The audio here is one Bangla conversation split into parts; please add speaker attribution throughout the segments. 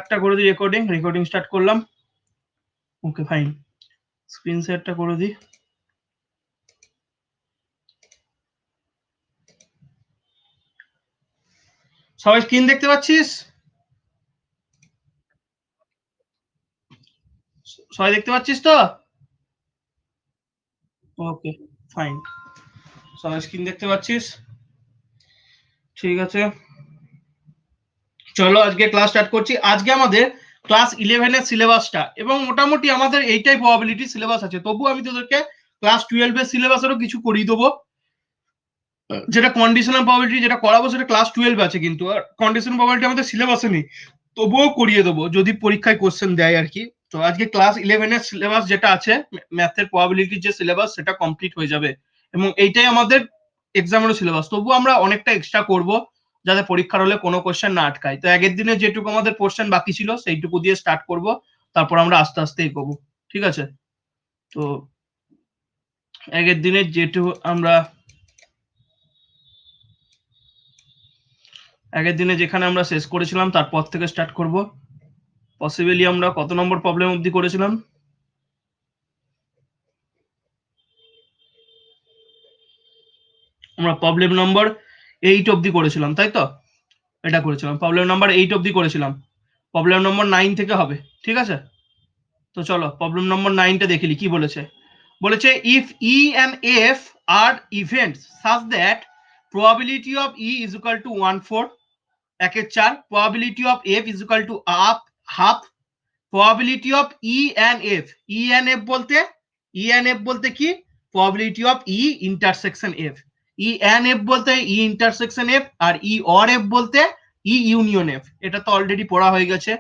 Speaker 1: একটা করে দিই রেকর্ডিং স্টার্ট করলাম। ওকে ফাইন, স্ক্রিন শেয়ারটা করে দিই। সবাই স্ক্রিন দেখতে পাচ্ছিস? সবাই দেখতে পাচ্ছিস তো? ওকে ফাইন, সবাই স্ক্রিন দেখতে পাচ্ছিস? ঠিক আছে, চলো আজকে ক্লাস স্টার্ট করছি। আজকে আমাদের ক্লাস 11 এর সিলেবাসটা, এবং মোটামুটি আমাদের এইটাই প্রবাবিলিটি সিলেবাস আছে, তবু আমি তোদেরকে ক্লাস 12 এর সিলেবাসেরও কিছু করিয়ে দেবো। যেটা কন্ডিশনাল প্রবাবিলিটি যেটা করাবো সেটা ক্লাস 12 আছে, কিন্তু আর কন্ডিশনাল প্রবাবিলিটি আমাদের সিলেবাসে নেই, তবুও করিয়ে দেবো যদি পরীক্ষায় কোশ্চেন দেয় আর কি। তো আজকে ক্লাস 11 এর সিলেবাস যেটা আছে ম্যাথের প্রবাবিলিটির যে সিলেবাস সেটা কমপ্লিট হয়ে যাবে, এবং এইটাই আমাদের এক্সামেরও সিলেবাস। তবুও আমরা অনেকটা এক্সট্রা করব যাতে পরীক্ষার হলে কোনো কোশ্চেন না আটকায়। তো আগের দিনে যেটুকু আমাদের কোশ্চেন বাকি ছিল সেইটুকু দিয়ে স্টার্ট করব, তারপর আমরা আস্তে আস্তে এগোবো, ঠিক আছে? তো আগের দিনে যেটুকু আমরা আগের দিনে যেখানে আমরা শেষ করেছিলাম তারপর থেকে স্টার্ট করব। পসিবলি আমরা কত নম্বর প্রবলেম অবধি করেছিলাম? আমরা প্রবলেম নম্বর 8 অবধি করেছিলাম, তাই তো? এটা করেছিলাম প্রবলেম নাম্বার 8 অবধি করেছিলাম। প্রবলেম নম্বর 9 থেকে হবে, ঠিক আছে? তো চলো প্রবলেম নম্বর 9টা দেখিলি কি বলেছে। বলেছে if E and F are events such that probability of E is equal to 1/4, 1/4, probability of F is equal to half, probability of E and F, E and F বলতে কি? Probability of E intersection F. E and F বলতে ই ইন্টারসেকশন এফ, আর ই অর এফ বলতে ই ইউনিয়ন এফ। এটা তো অলরেডি পড়া হয়ে গেছে।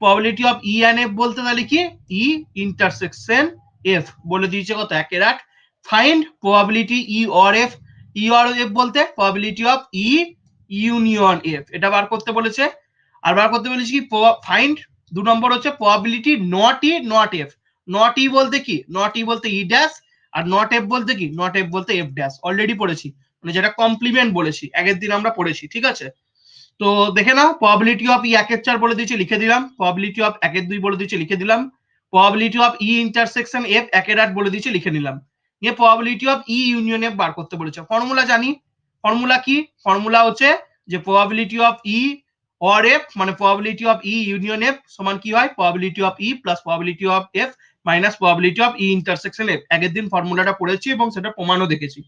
Speaker 1: Probability of E and F বলতে তাহলে কি? ই ইন্টারসেকশন এফ বলে দিয়েছে কত? 1/8। Find probability E or F, E or F বলতে probability of E union F, এটা বার করতে বলেছে। আর বার করতে বলেছি কি? ফাইন্ড 2 নম্বর হচ্ছে প্রবাবিলিটি নট এফ। নট ই বলতে কি? নট ই বলতে ই ড্যাশ, আর নট এফ বলতে কি? নট এফ বলতে এফ ড্যাশ। অলরেডি পড়েছি, মানে যেটা কমপ্লিমেন্ট বলেছি আগের দিন আমরা পড়েছি, ঠিক আছে? তো দেখে নাও, প্রবাবিলিটি অফ ই 1/4 বলে দিয়েছে, লিখে দিলাম। প্রবাবিলিটি অফ 1/2 বলে দিয়েছে, লিখে দিলাম। Probability of E intersection F 1/8 বলে দিয়েছে, লিখে নিলাম। নিয়ে probability of E union F বার করতে বলেছে। ফর্মুলা জানি। ফর্মুলা কি? ফর্মুলা হচ্ছে যে probability of E or F মানে probability of E union F সমান কি হয়? Probability of E plus probability of F minus probability of E intersection F. আগের দিন ফর্মুলাটা পড়েছি এবং সেটা প্রমাণও দেখেছি।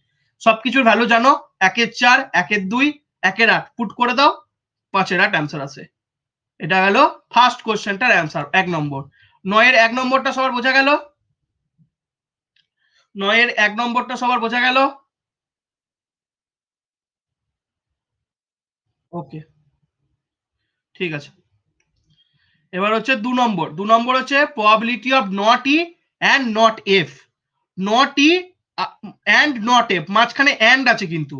Speaker 1: সবকিছুর ভ্যালু জানো। 1/4, 1/2, 1/8 পুট করে দাও, 5/8 অ্যান্সার আছে। এটা গেল ফার্স্ট কোশ্চেনটার অ্যান্সার, 1 নম্বর। 9 এর 1 নম্বরটা সবার বোঝা গেল? 9 এর 1 নম্বরটা সবার বোঝা গেল? ওকে, ঠিক আছে। এবার হচ্ছে 2 নম্বর। 2 নম্বর হচ্ছে probability of not E and not F. Not E and not F, মাঝখানে অ্যান্ড আছে কিন্তু।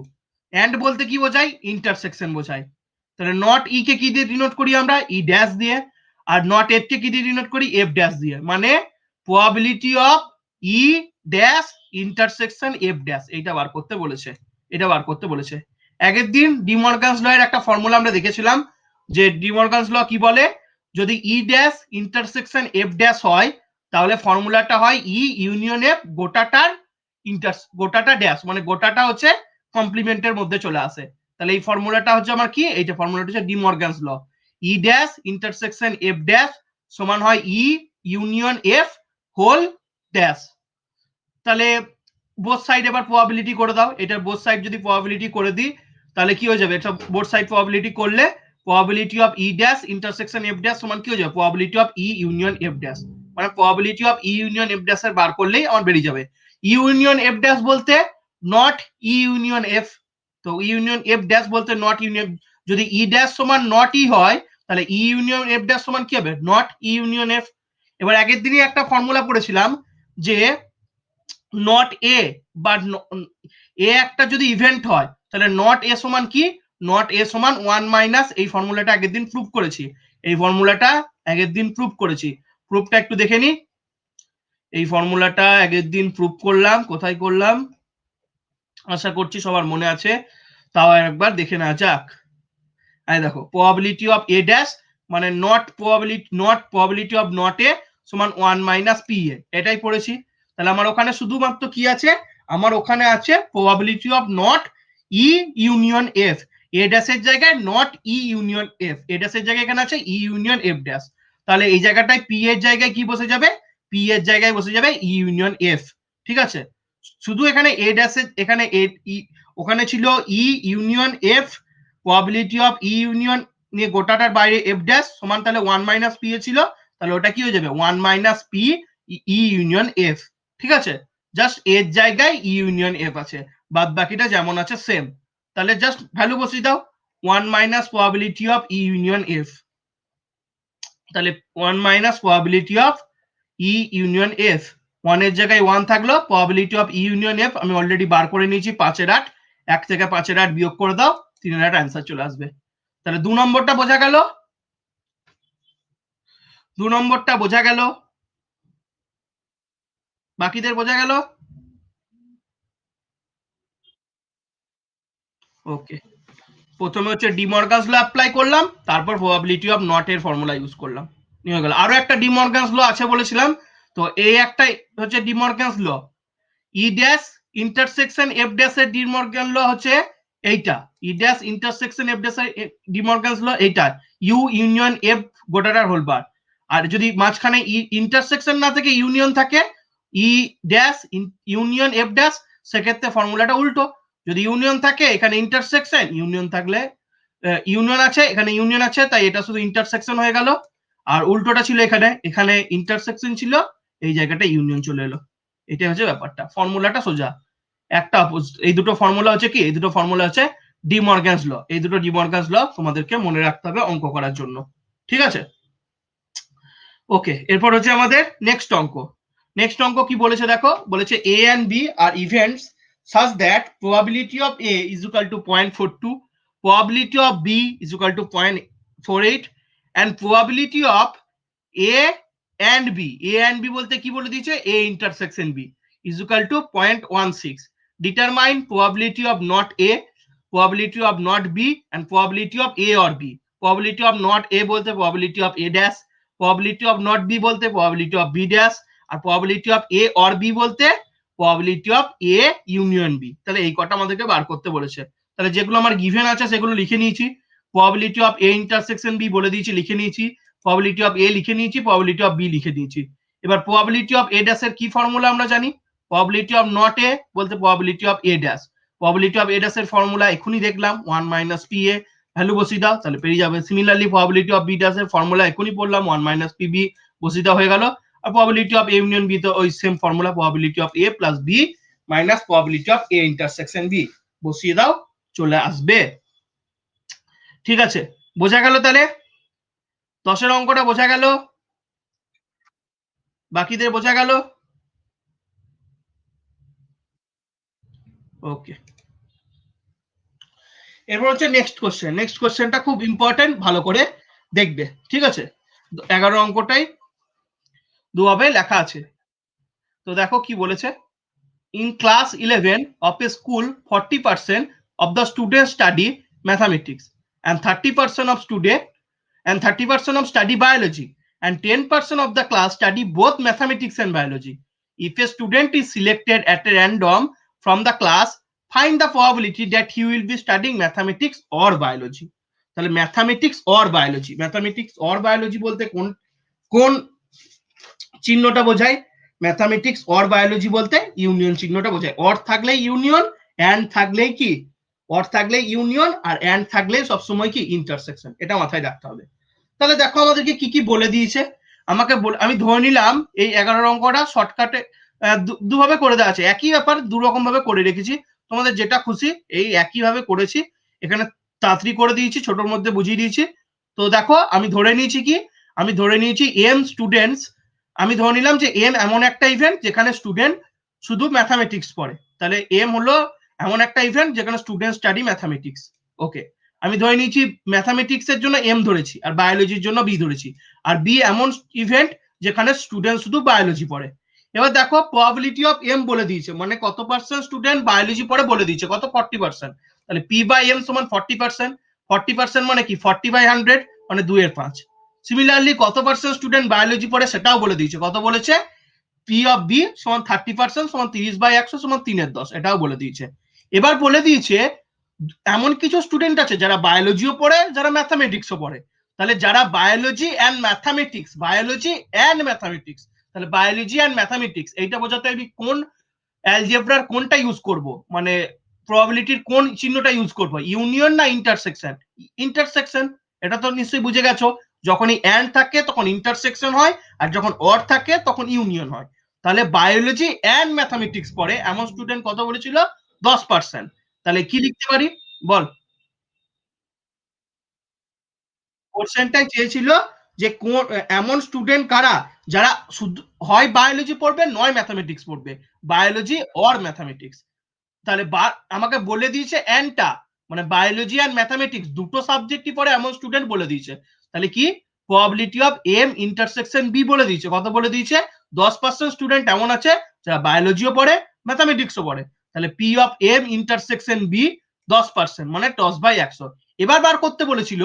Speaker 1: অ্যান্ড বলতে কি বোঝায়? ইন্টারসেকশন বোঝায়। তাহলে নট ই কে কি দিয়ে ডিনোট করি আমরা? ই ড্যাশ দিয়ে। আর নট এফ কে কি দিয়ে ডিনোট করি? এফ ড্যাশ দিয়ে। মানে probability of E dash intersection F dash, এইটা বার করতে বলেছে। এটা বার করতে বলেছে। আগের দিন ডিমর্গানস ল এর একটা ফর্মুলা আমরা দেখেছিলাম, যে ডিমর্গানস ল কি বলে? যদি E dash intersection F dash হয়, তাহলে ফর্মুলাটা হয় ই ইউনিয়ন এফ গোটাটা ড্যাশ, মানে গোটাটা হচ্ছে কমপ্লিমেন্টের মধ্যে চলে আসে। তাহলে এই ফর্মুলাটা হচ্ছে আমার কি? এইটা ফর্মুলাটা হচ্ছে De Morgan's law. E dash intersection F dash সমান হয় ই ইউনিয়ন এফ হোল ড্যাশ। তাহলে বোথ সাইড এবার প্রবাবিলিটি করে দাও। এটার বোথ সাইড যদি প্রবাবিলিটি করে দিই তাহলে কি হয়ে যাবে? এটা বোথ সাইড প্রবাবিলিটি করলে probability of E dash intersection F dash সমান কি হয়ে যাবে? Probability of E union F dash. মানে probability of E union F dash এর বার করলেই আমার বেরিয়ে যাবে। ইউনিয়ন এফ ড্যাশ বলতে নট ই ইউনিয়ন এফ, তো ইউনিয়ন এফ ড্যাশ বলতে নট ইউনিয়ন। যদি ই ড্যাশ সমান নট ই হয়, তাহলে ই ইউনিয়ন এফ ড্যাশ সমান কি হবে? Not E union F. এবার আগের দিনই একটা ফর্মুলা পড়েছিলাম যে নট এ বা এ একটা যদি ইভেন্ট হয়, তাহলে নট এ সমান কি? নট এ সমান 1 - এই ফর্মুলাটা আগের দিন প্রুফ করেছি। এই ফর্মুলাটা আগের দিন প্রুফ করেছি। প্রুফটা একটু দেখে নি। এই ফর্মুলাটা আগের দিন প্রুফ করলাম। কোথায় করলাম? আশা করছি সবার মনে আছে, তাও একবার দেখে নেওয়া যাক। এই দেখো, প্রবাবিলিটি অফ এ ড্যাশ মানে নট প্রবাবিলিটি অফ নট এ সমান 1 মাইনাস পি এ, এটাই পড়েছি। তাহলে আমার ওখানে শুধুমাত্র কি আছে, আমার ওখানে আছে probability of not E union F, E ড্যাশের জায়গায় not E union F, E ড্যাশের জায়গায় এখানে আছে ই ইউনিয়ন এফ ড্যাশ। তাহলে এই জায়গাটায় পি এর জায়গায় কি বসে যাবে, পি এর জায়গায় বসে যাবে ই ইউনিয়ন এফ। ঠিক আছে, শুধু এখানে এ ড্যাশের এখানে ওখানে ছিল E union F, probability of E union নিয়ে গোটাটার বাইরে এফ ড্যাশ সমান তাহলে 1 মাইনাস পি এ ছিল, তাহলে ওটা কি হয়ে যাবে 1 minus P E union F. ঠিক আছে, জাস্ট এর জায়গায় ই ইউনিয়ন এফ আছে, বাদ বাকিটা যেমন আছে সেম। তাহলে জাস্ট ভ্যালু বসিয়ে দাও 1 minus probability of E union F, তাহলে 1 minus probability of E union F, 1 এর জায়গায় 1 থাকলো, probability of E union F আমি অলরেডি বার করে নিয়েছি 5 এর 8, 1 থেকে 5 এর 8 বিয়োগ করে দাও, 3 এর 8 অ্যান্সার চলে আসবে। তাহলে 2 নম্বরটা বোঝা গেল, 2 নম্বরটা বোঝা গেল, বাকিদের বোঝা গেল? ওকে, প্রথমে হচ্ছে ডিমর্গানস ল অ্যাপ্লাই করলাম, তারপর প্রবাবিলিটি অফ নট এর ফর্মুলা ইউজ করলাম, নিয়ে গেল। আরো একটা ডিমর্গানস ল আছে বলেছিলাম, তো এই একটা হচ্ছে De Morgan's law, E dash intersection F dash এর ডিমর্গান ল হচ্ছে এইটা, E dash intersection F dash এর ডিমর্গানস ল এইটা, ইউ ইউনিয়ন এফ গোটাটার হোল বার। আর যদি মাঝখানে ইন্টারসেকশন না থেকে ইউনিয়ন থাকে, E dash union F dash, সেক্ষেত্রে ফর্মুলাটা উল্টো, যদি ইউনিয়ন থাকে এখানে ইন্টারসেকশন, ইউনিয়ন থাকলে ইউনিয়ন আছে এখানে ইউনিয়ন আছে, তাই এটা শুধু ইন্টারসেকশন হয়ে গেল। আর উল্টোটা ছিল এখানে, এখানে ইন্টারসেকশন ছিল, এই জায়গাটা ইউনিয়ন চলে এলো। এটাই হচ্ছে ব্যাপারটা, ফর্মুলাটা সোজা একটা। এই দুটো ফর্মুলা হচ্ছে কি, এই দুটো ফর্মুলা হচ্ছে ডিমর্গানস ল, এই দুটো ডিমর্গানস ল তোমাদেরকে মনে রাখতে হবে অঙ্ক করার জন্য। ঠিক আছে, ওকে, এরপর হচ্ছে আমাদের নেক্সট অঙ্ক। নেক্সট অঙ্ক কি বলেছে দেখো, বলেছে A and B are events such that probability of A is equal to 0.42, probability of B is equal to 0.48 and probability of A and B, A and B বলতে কি বলে দিয়েছে, A intersection B is equal to 0.16, determine probability of not A, probability of not B and probability of A or B। probability of not A বলতে probability of A dash, probability of not B বলতে probability of B dash, R probability of A or B বলতে probability of A union B। তাহলে এই কটা আমাদেরকে বার করতে বলেছে। তাহলে যেগুলো আমার গিভেন আছে সেগুলো লিখে নিয়েছি, probability of A intersection B বলে দিয়েছি, লিখে নিয়েছি, probability of A লিখে নিয়েছি, probability of B লিখে দিয়েছি। এবার probability of A dash এর কি ফর্মুলা আমরা জানি, probability of not A বলতে probability of A dash, probability of A dash এর ফর্মুলা এখনই দেখলাম 1 মাইনাস পি এ, ভ্যালু বসিয়ে দাও তাহলে পেয়ে যাবে। Similarly probability of B dash এর ফর্মুলা এখনই পড়লাম 1 মাইনাস পি বি, বসিয়ে দাও হয়ে গেল। আর probability of A union B তো ওই same formula, probability of A plus B minus probability of A intersection B, বসিয়ে দাও চলে আসবে। ঠিক আছে, বোঝা গেল? তাহলে 10 এর অঙ্কটা বোঝা গেল, বাকিদের বোঝা গেল? ওকে, এরপর হচ্ছে নেক্সট কোশ্চেন। নেক্সট কোশ্চেনটা খুব ইম্পর্টেন্ট, ভালো করে দেখবে। ঠিক আছে, 11 অঙ্কটাই দুভাবে লেখা আছে। তো দেখো কি বলেছে, in class 11 of a school 40% of the students study mathematics and 30% of student and 30% of study biology and 10% of the class study both mathematics and biology. If a student is selected at a random from the class, find the probability that he will be studying mathematics or biology। তাহলে mathematics or biology, mathematics or biology বলতে কোন কোন চিহ্নটা বোঝায়, ম্যাথামেটিক্স অর বায়োলজি বলতে ইউনিয়ন চিহ্নটা বোঝায়। অর থাকলে ইউনিয়ন, অ্যান্ড থাকলে কি, অর থাকলে ইউনিয়ন আর অ্যান্ড থাকলে সবসময় কি ইন্টারসেকশন, এটা মাথায় রাখতে হবে। তাহলে দেখো আমাদেরকে কি কি বলে দিয়েছে, আমাকে আমি ধরে নিলাম এই 11 অঙ্কটা শর্টকাটে দুভাবে করে দেওয়া আছে, একই ব্যাপার দু রকম ভাবে করে রেখেছি, তোমাদের যেটা খুশি এই একই ভাবে করেছি, এখানে তাড়াতাড়ি করে দিয়েছি, ছোটর মধ্যে বুঝিয়ে দিয়েছি। তো দেখো আমি ধরে নিয়েছি কি, আমি ধরে নিয়েছি এম স্টুডেন্টস, আমি ধরে নিলাম যে এম এমন একটা ইভেন্ট যেখানে স্টুডেন্ট শুধু ম্যাথামেটিক্স পড়ে, তাহলে এম হলো এমন একটা ইভেন্ট যেখানে স্টুডেন্ট স্টাডি ম্যাথামেটিক্স। ওকে, আমি ধরে নিয়েছি ম্যাথামেটিক্স এর জন্য এম ধরেছি আর বায়োলজির জন্য বি ধরেছি, আর বি এমন ইভেন্ট যেখানে স্টুডেন্ট শুধু বায়োলজি পড়ে। এবার দেখো প্রবাবিলিটি অফ এম বলে দিয়েছে, মানে কত পার্সেন্ট স্টুডেন্ট বায়োলজি পড়ে বলে দিয়েছে, কত 40%, তাহলে পি বাই এম সমান 40%, 40% মানে কি 40/100 মানে 2 এর 5, সিমিলারলি কত পার্সেন্ট স্টুডেন্ট বায়োলজি পড়ে সেটাও বলে দিয়েছে, কত বলেছে, পি অফ বি সমান 30% সমান 30/100 সমান 3/10, এটাও বলে দিয়েছে। এবার বলে দিয়েছে এমন কিছু স্টুডেন্ট আছে যারা বায়োলজিও পড়ে, যারা ম্যাথামেটিক্সও পড়ে। তাহলে যারা বায়োলজি অ্যান্ড ম্যাথামেটিক্স, তাহলে বায়োলজি অ্যান্ড ম্যাথামেটিক্স এইটা বোঝাতে আমি কোন অ্যালজেব্রার কোনটা ইউজ করব, মানে প্রবাবিলিটির কোন চিহ্নটা ইউজ করব, ইউনিয়ন না ইন্টারসেকশন? ইন্টারসেকশন, এটা তো নিশ্চয়ই বুঝে গেছো, যখনই অ্যান্ড থাকে তখন ইন্টারসেকশন হয়, আর যখন অর থাকে তখন ইউনিয়ন হয়। তাহলে বায়োলজি অ্যান্ড ম্যাথামেটিক্স পড়ে এমন স্টুডেন্ট কত বলেছিল, 10%। তাহলে কি লিখতে পারি বল? কোশ্চেনটাই চেয়েছিল যে কোন এমন স্টুডেন্ট কারা যারা শুধু হয় বায়োলজি পড়বে নয় ম্যাথামেটিক্স পড়বে, বায়োলজি অর ম্যাথামেটিক্স। তাহলে আমাকে বলে দিয়েছে অ্যান্ডটা, মানে বায়োলজি অ্যান্ড ম্যাথামেটিক্স দুটো সাবজেক্টই পড়ে এমন স্টুডেন্ট বলে দিয়েছে। তাহলে কি, probability of M intersection B বলে দিয়েছে, কত বলে দিয়েছে, 10% স্টুডেন্ট এমন আছে যারা বায়োলজিও পড়ে ম্যাথামেটিক্সও পড়ে। তাহলে P of M intersection B 10%, মানে 10/100। এবার বার করতে বলেছিল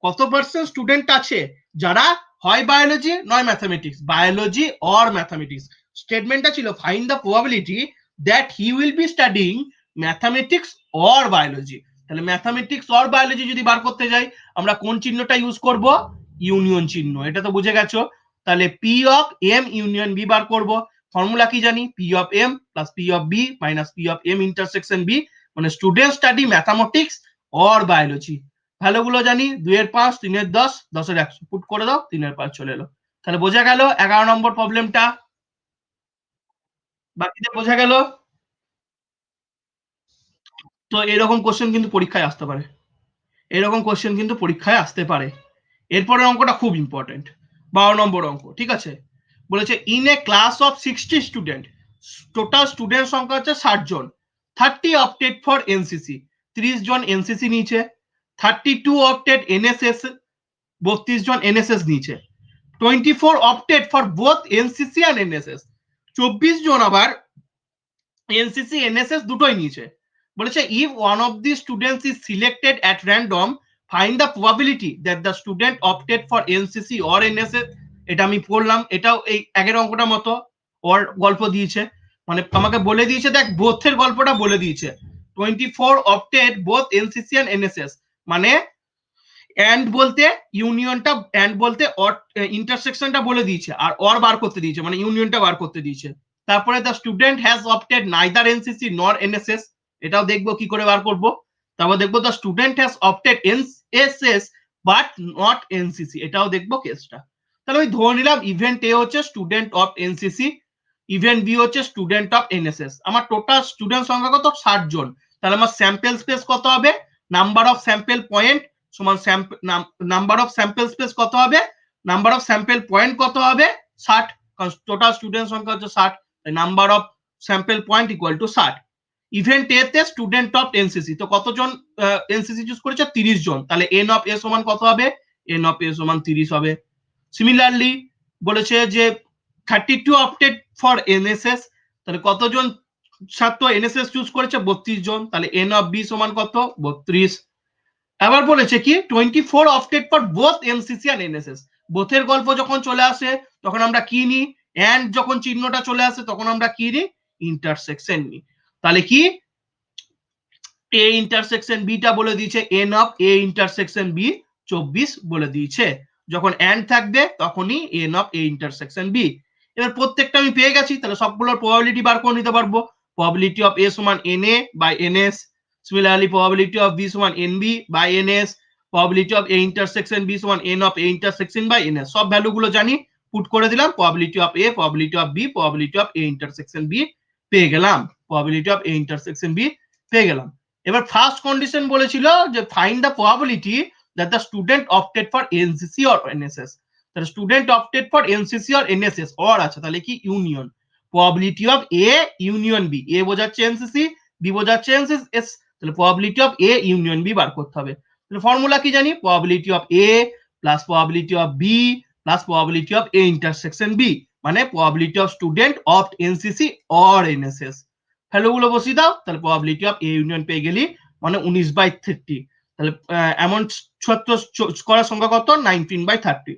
Speaker 1: কত পার্সেন্ট স্টুডেন্ট আছে যারা হয় বায়োলজি নয় ম্যাথামেটিক্স, বায়োলজি অর ম্যাথামেটিক্স। স্টেটমেন্টটা ছিল find the probability that he will be studying mathematics or biology. তাহলে ম্যাথামেটিক্স অর বায়োলজি যদি বার করতে যাই আমরা কোন চিহ্নটা ইউজ করব, ইউনিয়ন চিহ্ন, এটা তো বুঝে গেছো। তাহলে P of M union B বার করব। ফর্মুলা কি জানি, P of M plus P of B minus P of M intersection B, মানে student study mathematics or biology. ভ্যালুগুলো জানি, 2-5, 3-10, 10-100, পুট করে দাও, 3-5 চলে এলো। তাহলে বোঝা গেল 11 নম্বর প্রবলেমটা, বাকিটা বোঝা গেল। তো এরকম কোশ্চেন কিন্তু পরীক্ষায় আসতে পারে, এরকম কোশ্চেন কিন্তু পরীক্ষায় আসতে পারে। এরপরের অঙ্কটা খুব ইম্পর্টেন্ট, 12 নম্বর অঙ্ক, ঠিক আছে। বলেছে in a class of 60 student, total student সংখ্যা হচ্ছে 60 জন, 30 অপটেড ফর এনসিসি, 30 জন এনসিসি নিয়েছে, 32 অপটেড এনএসএস, 32 জন এনএসএস নিয়েছে, 24 opted for both NCC and NSS, 24 জন আবার এনসিসি এনএসএস দুটোই নিয়েছে। বলেছে if one of the students is selected at random find the probability that the student opted for NCC or NSS. এটা আমি পড়লাম, এটাও এই আগের অঙ্কটার মতো ওর গল্প দিয়েছে, মানে আমাকে বলে দিয়েছে, দেখ বোথের গল্পটা বলে দিয়েছে, 24 opted both NCC and NSS, মানে অ্যান্ড বলতে ইউনিয়নটা, অ্যান্ড বলতে ইন্টারসেকশনটা বলে দিয়েছে, আর অর বার করতে দিয়েছে মানে ইউনিয়নটা বার করতে দিয়েছে। তারপরে the student has opted neither NCC নর এনএসএস, এটাও দেখবো কি করে বার করব। তারপর দেখবো the student has opted NSS but not NCC, এটাও দেখবো কেসটা। তাহলে আমি ধরে নিলাম ইভেন্ট এ হচ্ছে student of NCC, event B হচ্ছে স্টুডেন্ট অফ এনএসএস। আমার টোটাল স্টুডেন্ট সংখ্যা কত, 60 জন। তাহলে আমার স্যাম্পল স্পেস কত হবে, নাম্বার অফ স্যাম্পল পয়েন্ট সমান নাম্বার অফ স্যাম্পল স্পেস কত হবে, নাম্বার অফ স্যাম্পল পয়েন্ট কত হবে, 60, কারণ টোটাল স্টুডেন্ট সংখ্যা হচ্ছে 60, number of sample point equal to 60। Event A তে স্টুডেন্ট অফ এনসিসি, তো কতজন এনসিসি চুজ করেছে, 30 জন, তাহলে এন অফ এ সমান কত হবে, এন অফ এ সমান 30 হবে। সিমিলারলি বলেছে যে 32 অপটেড ফর এনএসএস, তাহলে কতজন ছাত্র এনএসএস চুজ করেছে, 32 জন, তাহলে এন অফ বি সমান কত, 32। আবার বলেছে কি 24 opted for both NCC and NSS, বোথের গল্প যখন চলে আসে তখন আমরা কি নিই, এন্ড যখন চিহ্নটা চলে আসে তখন আমরা কি নিই, ইন্টারসেকশন নিই। তাহলে কি এ ইন্টারসেকশন বি টা বলে দিয়েছে n of A intersection B 24 বলে দিয়েছে, যখন এন্ড থাকবে তখনই n of A intersection B. এবার প্রত্যেকটা আমি পেয়ে গেছি, তাহলে সবগুলোর প্রবাবিলিটি বার করে নিতে পারবো। প্রবাবিলিটি অফ এ সমান N A by N S, similarly probability of B সমান N B by N S, probability of A intersection B সমান N of A intersection by N S, সব ভ্যালুগুলো জানি, পুট করে দিলাম, probability of A, probability of B, probability of A intersection B পেয়ে গেলাম, probability of A intersection B পেয়ে গেলাম। এবার ফার্স্ট কন্ডিশন বলেছিল যে find the probability that the student opted for NCC or NSS, তাহলে student opted for NCC or NSS or আছে, তাহলে কি union, probability of A union B, A বোঝাচ্ছে এনসিসি, বি বোঝাচ্ছে এনএসএস, তাহলে probability of A union B বার করতে হবে। তাহলে ফর্মুলা কি জানি, probability of A plus probability of B plus probability of A intersection B, মানে probability of student of NCC or NSS. ভ্যালুগুলো বসিয়ে দাও, তাহলে প্রবাবিলিটি অফ এ ইউনিয়ন পেয়ে গেলি, মানে 19/30। তাহলে এমন ছাত্র করার সংখ্যা কত, 19/30।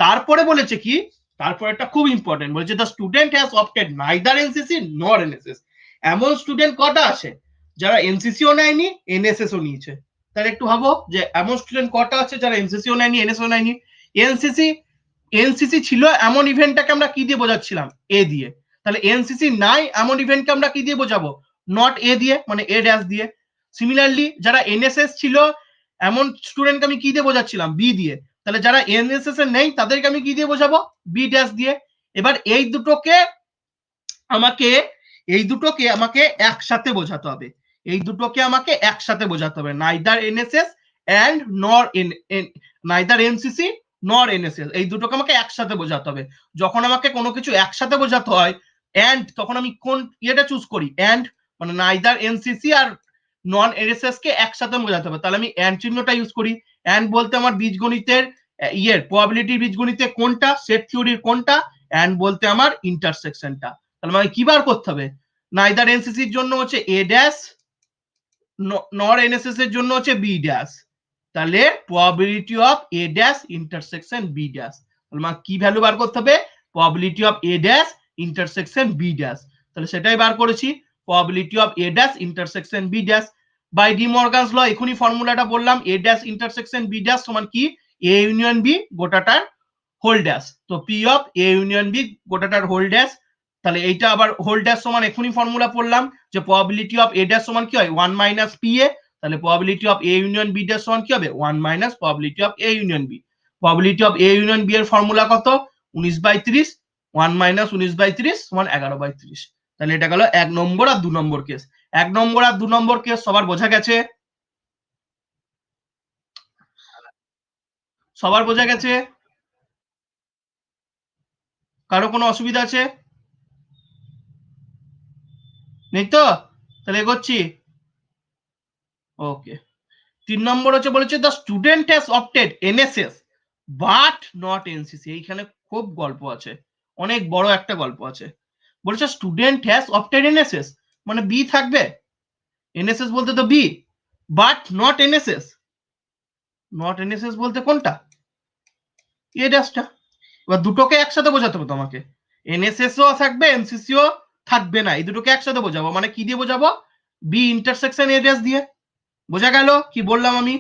Speaker 1: তারপরে বলেছে কি, তারপরে একটা খুব ইম্পর্টেন্ট বলেছে, the student has opted neither NCC নর এনএসএস। এমন স্টুডেন্ট কটা আছে যারা এনসিসিও নেয়নি, এনএসএস ও নিয়েছে? তাহলে একটু ভাবো যে এমন স্টুডেন্ট কটা আছে যারা এনসিসিও নেয়নি, এনএসএস নেয়নি। এনসিসি এনসিসি ছিল এমন ইভেন্টটাকে আমরা কি দিয়ে বোঝাচ্ছিলাম? এ দিয়ে। তাহলে এনসিসি নাই এমন ইভেন্টকে আমরা কি দিয়ে বোঝাবো? নট এ দিয়ে, মানে এ ড্যাশ দিয়ে। সিমিলারলি যারা এনএসএস ছিল এমন স্টুডেন্টকে আমি কি দিয়ে বোঝাচ্ছিলাম? বি দিয়ে। তাহলে যারা এনএসএস এ নেই তাদেরকে আমি কি দিয়ে বোঝাবো? বি ড্যাশ দিয়ে। এবার এই দুটোকে আমাকে একসাথে বোঝাতে হবে, এই দুটোকে আমাকে একসাথে বোঝাতে হবে, নাইদার এনএসএস এন্ড নর নাইদার এনসিসি নর এনএসএস, এই দুটোকে আমাকে একসাথে বোঝাতে হবে। যখন আমাকে কোনো কিছু একসাথে বোঝাতে হয় এন্ড, তখন আমি কোন ইয়েটা চুজ করি? এন্ড, মানে নাইদার এনসিসি আর নন এনএসএস কে একসাথে বোঝাতে হবে, তাহলে আমি এন্ড চিহ্নটা ইউজ করি। এন্ড বলতে আমার বীজগণিতের প্রবাবিলিটির বীজগণিতে কোনটা, সেট থিওরির কোনটা, এন্ড বলতে আমার ইন্টারসেকশনটা। তাহলে আমাকে কি বার করতে হবে? নাইদার এনসিসির জন্য হচ্ছে এ ড্যাশ, নর এনএসএস এর জন্য হচ্ছে বি ড্যাশ। তাহলে probability of A dash intersection B dash, তাহলে আমাকে কি ভ্যালু বার করতে হবে? Probability of A dash intersection B dash. তাহলে সেটাই বার করেছি, probability of A dash intersection B dash by De Morgan's law. এখনই ফর্মুলাটা বললাম, A dash intersection B dash সমান কি? এ ইউনিয়ন বি গোটাটার হোল ড্যাশ। তো P of A union B গোটাটার হোল ড্যাশ। তাহলে এইটা আবার হোল ড্যাশ সমান, এখনই ফর্মুলা পড়লাম যে প্রবাবিলিটি অফ এ ড্যাশ সমান কি হয়? 1 মাইনাস পি এ। তাহলে probability of A union B dash সমান কি হবে? 1 minus probability of A union B. Probability of A union B এর ফর্মুলা কত? 19/30। 1 মাইনাস 19/30 সমান 11/30। তাহলে এটা গেল 1 নম্বর আর 2 নম্বর কেস। 1 নম্বর আর 2 নম্বর কেস সবার বোঝা গেছে? সবার বোঝা গেছে? কারো কোনো অসুবিধা আছে? নেই তো? তাহলে এগোচ্ছি। ওকে। 3 নম্বর হচ্ছে বলেছে the student has opted NSS but not NCC. এইখানে খুব গল্প আছে, অনেক বড় একটা গল্প আছে। বলেছে স্টুডেন্ট হ্যাজ অপটেড এনএসএস, মানে বি থাকবে, এনএসএস বলতে তো B, but not NSS. Not NSS বলতে কোনটা? এ ড্যাশটা। এবার দুটোকে একসাথে বোঝাতে হবে তোমাকে, এনএসএস ও থাকবে এনসিসি ও থাকবে না, এই দুটোকে একসাথে বোঝাবো, মানে কি দিয়ে বোঝাবো? বি ইন্টারসেকশন এ ড্যাশ দিয়ে। বোঝা গেল কি বললাম আমি?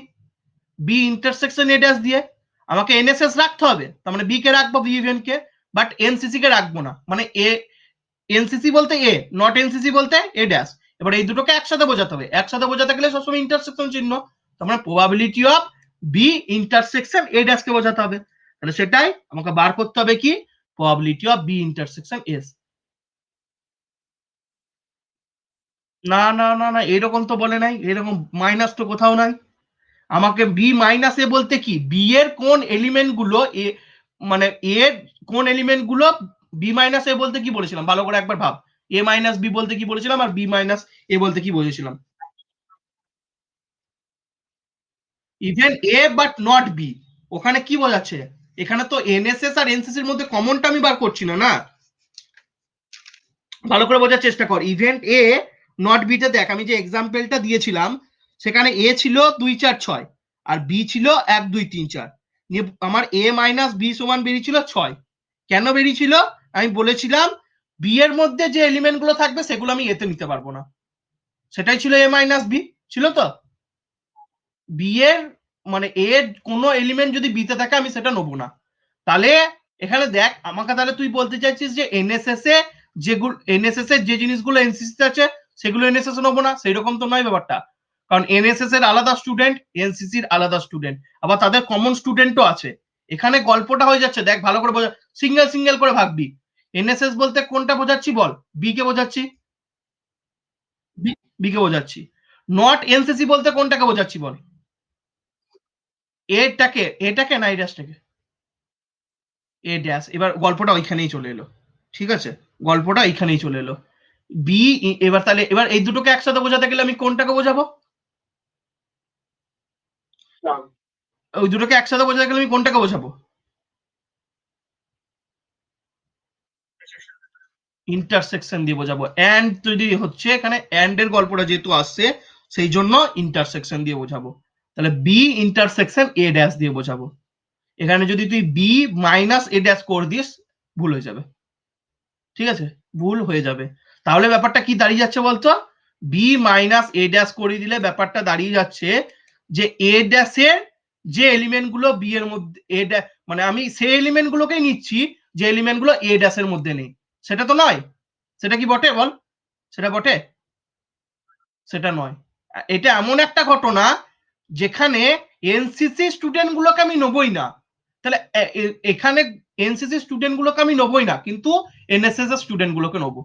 Speaker 1: বি ইন্টারসেকশন এ ড্যাশ দিয়ে। আমাকে এনএসএস রাখতে হবে, তার মানে বি কে রাখবো, বি ইভেন্ট কে, বাট এনসিসি কে রাখবো না, মানে এ এনসিসি বলতে এ, নট এনসিসি বলতে এ ড্যাশ। এবার এই দুটোকে একসাথে বোঝাতে হবে, একসাথে বোঝাতে গেলে সবসময় ইন্টারসেকশন চিহ্ন, তার মানে probability of B intersection A dash কে বোঝাতে হবে। তাহলে সেটাই আমাকে বার করতে হবে কি? Probability of B intersection S. না না না না, এরকম তো বলে নাই, এরকম মাইনাস তো কোথাও নাই। আমাকে বি মাইনাস এ বলতে কি, বি এর কোন এলিমেন্ট গুলো এ, মানে এর কোন এলিমেন্ট গুলো বি মাইনাস এ বলতে কি বলেছিলাম ভালো করে একবার ভাব। এ মাইনাস বি বলতে কি বলেছিলাম, আর বি মাইনাস এ বলতে কি বলেছিলাম? Even A but not B, ওখানে কি বোঝাচ্ছে? এখানে তো এনএসএস আর এনসিসির মধ্যে কমনটা আমি বার করছি না, না। ভালো করে বোঝার চেষ্টা কর, ইভেন্ট এ নট বি তে দেখ, আমি যে এক্সাম্পলটা দিয়েছিলাম সেখানে এ ছিল 2 4 6 আর বি ছিল 1 2 3 4, নিয়ে আমার এ মাইনাস বি সমান বেরিয়েছিল 6। কেন বেরিয়েছিল? আমি বলেছিলাম বি এর মধ্যে যে এলিমেন্ট গুলো থাকবে সেগুলো আমি এতে নিতে পারবো না, সেটাই ছিল এ মাইনাস বি, ছিল তো? বি এর মানে এর কোন এলিমেন্ট যদি বিতে থাকে আমি সেটা নেবো না। তাহলে এখানে দেখ, আমাকে তাহলে তুই বলতে চাইছিস যে এনএসএস এ যেগুলো, এনএসএস এর যে জিনিসগুলো এনসিসি তে আছে সেগুলো এনএসএস এ নেবো না, সেইরকম তো নয় ব্যাপারটা। কারণ এনএসএস এর আলাদা স্টুডেন্ট, এনসিসির আলাদা স্টুডেন্ট, আবার তাদের কমন স্টুডেন্টও আছে। এখানে গল্পটা হয়ে যাচ্ছে, দেখ ভালো করে বোঝা, সিঙ্গেল সিঙ্গেল করে ভাববি। এনএসএস বলতে কোনটা বোঝাচ্ছি বল? বি কে বোঝাচ্ছি, বি কে বোঝাচ্ছি। নট এনসিসি বলতে কোনটাকে বোঝাচ্ছি বল? এটাকে, এটাকে না এই ড্যাশটাকে, এ ড্যাশ। এবার গল্পটা ওইখানেই চলে এলো, ঠিক আছে, গল্পটা এইখানেই চলে এলো। বি, এবার তাহলে এবার এই দুটোকে একসাথে বোঝাতে গেলে আমি কোনটাকে বোঝাবো? ওই দুটোকে একসাথে বোঝাতে গেলে আমি কোনটাকে বোঝাবো? ইন্টারসেকশন দিয়ে বোঝাবো। এন্ড যদি হচ্ছে এখানে এন্ড এর গল্পটা যেহেতু আসছে সেই জন্য ইন্টারসেকশন দিয়ে বোঝাবো। তাহলে বি ইন্টারসেকশন এ ড্যাশ দিয়ে বোঝাবো। এখানে যদি তুই বি মাইনাস এ ড্যাশ করে দিস ভুল হয়ে যাবে, ঠিক আছে, ভুল হয়ে যাবে। তাহলে ব্যাপারটা কি দাঁড়িয়ে যাচ্ছে বলতো, বি মাইনাস এ ড্যাশ করে দিলে ব্যাপারটা দাঁড়িয়ে যাচ্ছে যে এ ড্যাশের যে এলিমেন্ট গুলো বি এর মধ্যে এ ড্যাশ, মানে আমি সেই এলিমেন্ট গুলোকেই নিচ্ছি যে এলিমেন্ট গুলো এ ড্যাশের মধ্যে নেই, সেটা তো নয়। সেটা কি বটে বল, সেটা বটে? সেটা নয়। এটা এমন একটা ঘটনা যেখানে এনসিসি স্টুডেন্ট গুলোকে আমি নেবই না, তাহলে এখানে এনসিসি স্টুডেন্ট গুলোকে আমি নেবই না, কিন্তু এনএসএস এর স্টুডেন্ট গুলোকে নেবো।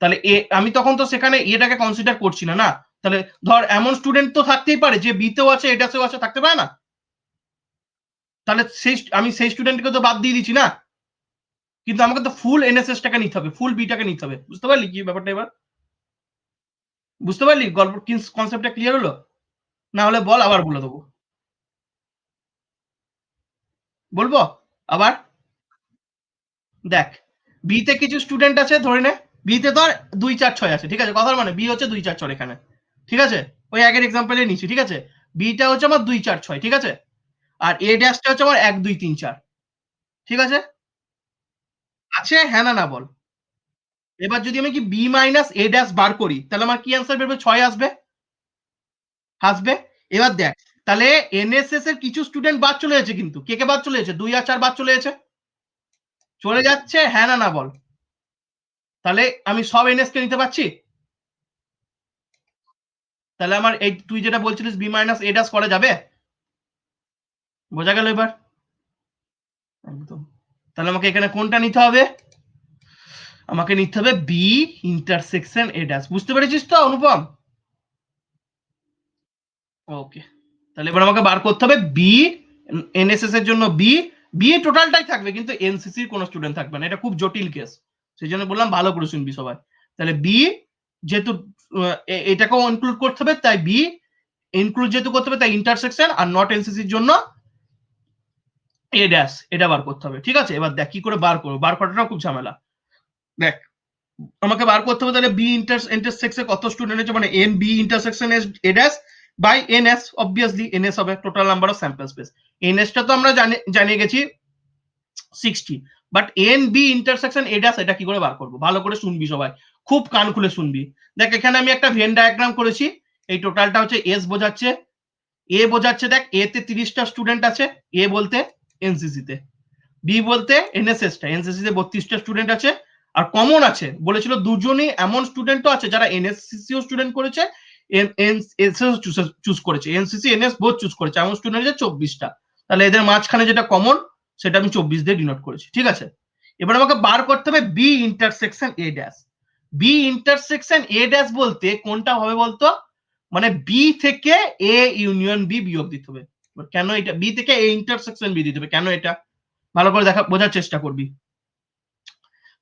Speaker 1: তাহলে আমি তখন তো সেখানে এটাকে কনসিডার করছি না, না। তাহলে ধর এমন স্টুডেন্ট তো থাকতেই পারে যে বিতেও আছে এটাতেও আছে, থাকতে পারে না? তাহলে সেই আমি সেই স্টুডেন্টকে তো বাদ দিয়ে দিচ্ছি না, কিন্তু আমাকে তো ফুল এনএসএস টাকে নিতে হবে, ফুল বিটাকে নিতে হবে। বুঝতে পারলি কি ব্যাপারটা এবার? বুঝতে পারলি গল্প কি, কনসেপ্টটা ক্লিয়ার হলো? না হলে বল, আবার বলে দেবো। বলবো আবার? দেখ, বি তে কিছু স্টুডেন্ট আছে ধরে নে, বি তে ধর 2 4 6 আছে, ঠিক আছে, কথার মানে বি হচ্ছে 2 4 6 এখানে, ঠিক আছে, ওই আগের এক্সাম্পলে নিচ্ছি, ঠিক আছে, বিটা হচ্ছে আমার 2 4 6, ঠিক আছে, আর এ ড্যাশটা হচ্ছে আমার 1 2 3 4, ঠিক আছে, আছে, হ্যাঁ না না বল। এবার যদি আমি কি বি মাইনাস এ ড্যাশ বার করি তাহলে আমার কি অ্যান্সার বেরোবে, 6 আসবে, আসবে। এবার দেখ, তাহলে এনএসএস এর কিছু স্টুডেন্ট বাদ চলে যাচ্ছে, কিন্তু কে কে বাদ চলে যাচ্ছে, 2 আর 4 বাদ চলে যাচ্ছে, চলে যাচ্ছে, হ্যাঁ না না বল। তাহলে আমি সব এনএস কে নিতে পারছি, তাহলে আমার এই তুই যেটা বলছিলিস বি মাইনাস এ ড্যাশ করা যাবে, বোঝা গেল এবার? একদম। তাহলে আমাকে এখানে কোনটা নিতে হবে, আমাকে নিতে হবে বি ইন্টারসেকশন এ ড্যাশ। বুঝতে পেরেছিস তো অনুপম? ওকে, তাহলে এবার আমাকে বার করতে হবে বি, এনএসএস এর জন্য বি, বি টোটালটাই থাকবে কিন্তু এনসিসির কোনো স্টুডেন্ট থাকবে না, এটা খুব জটিল কেস, সেই জন্য বললাম ভালো করে শুনবি সবাই। তাহলে বি যেহেতু এটাকেও ইনক্লুড করতে হবে, তাই বি ইনক্লুড যেহেতু করতে হবে তাই ইন্টারসেকশন, আর নট এনসিসির জন্য এ ড্যাশ, এটা বার করতে হবে, ঠিক আছে। এবার দেখ কি করে বার করবো, বার করাটাও খুব ঝামেলা। দেখ, আমাকে বার করতে হবে তাহলে বি ইন্টারসেক্সে কত স্টুডেন্ট আছে, মানে N B intersection S A dash by N S, obviously N S হবে total number of sample space, N S টা তো আমরা জানিয়ে গেছি 60, but N B intersection A dash এটা কি করে বার করবো, ভালো করে শুনবি সবাই, খুব কান খুলে শুনবি। দেখ এখানে আমি একটা ভেন ডায়াগ্রাম করেছি, এই টোটালটা হচ্ছে এস বোঝাচ্ছে, এ বোঝাচ্ছে, দেখ এ তে 30টা স্টুডেন্ট আছে, এ বলতে এনসিসি তে, বি বলতে এনএসএস টা, এনসিসি তে 32টা স্টুডেন্ট আছে, আর কমন আছে বলেছিল দুজনই এমন স্টুডেন্টও আছে যারা এনএসসিও স্টুডেন্ট করেছে, চুজ করেছে, এনসিসি এনএস বোথ চুজ করেছে, এমন স্টুডেন্ট আছে 24টা। তাহলে এদের মাঝখানে যেটা কমন সেটা আমি 24 দিয়ে ডিনোট করেছি, ঠিক আছে। এবার আমাকে বার করতে হবে B intersection A dash, B intersection A dash বলতে কোনটা হবে বলতো, মানে বি থেকে এ ইউনিয়ন বি বিয়োগ দিতে হবে। কেন এটা বি থেকে এ ইন্টারসেকশন বি দিতে হবে, কেন এটা ভালো করে দেখা বোঝার চেষ্টা করবি।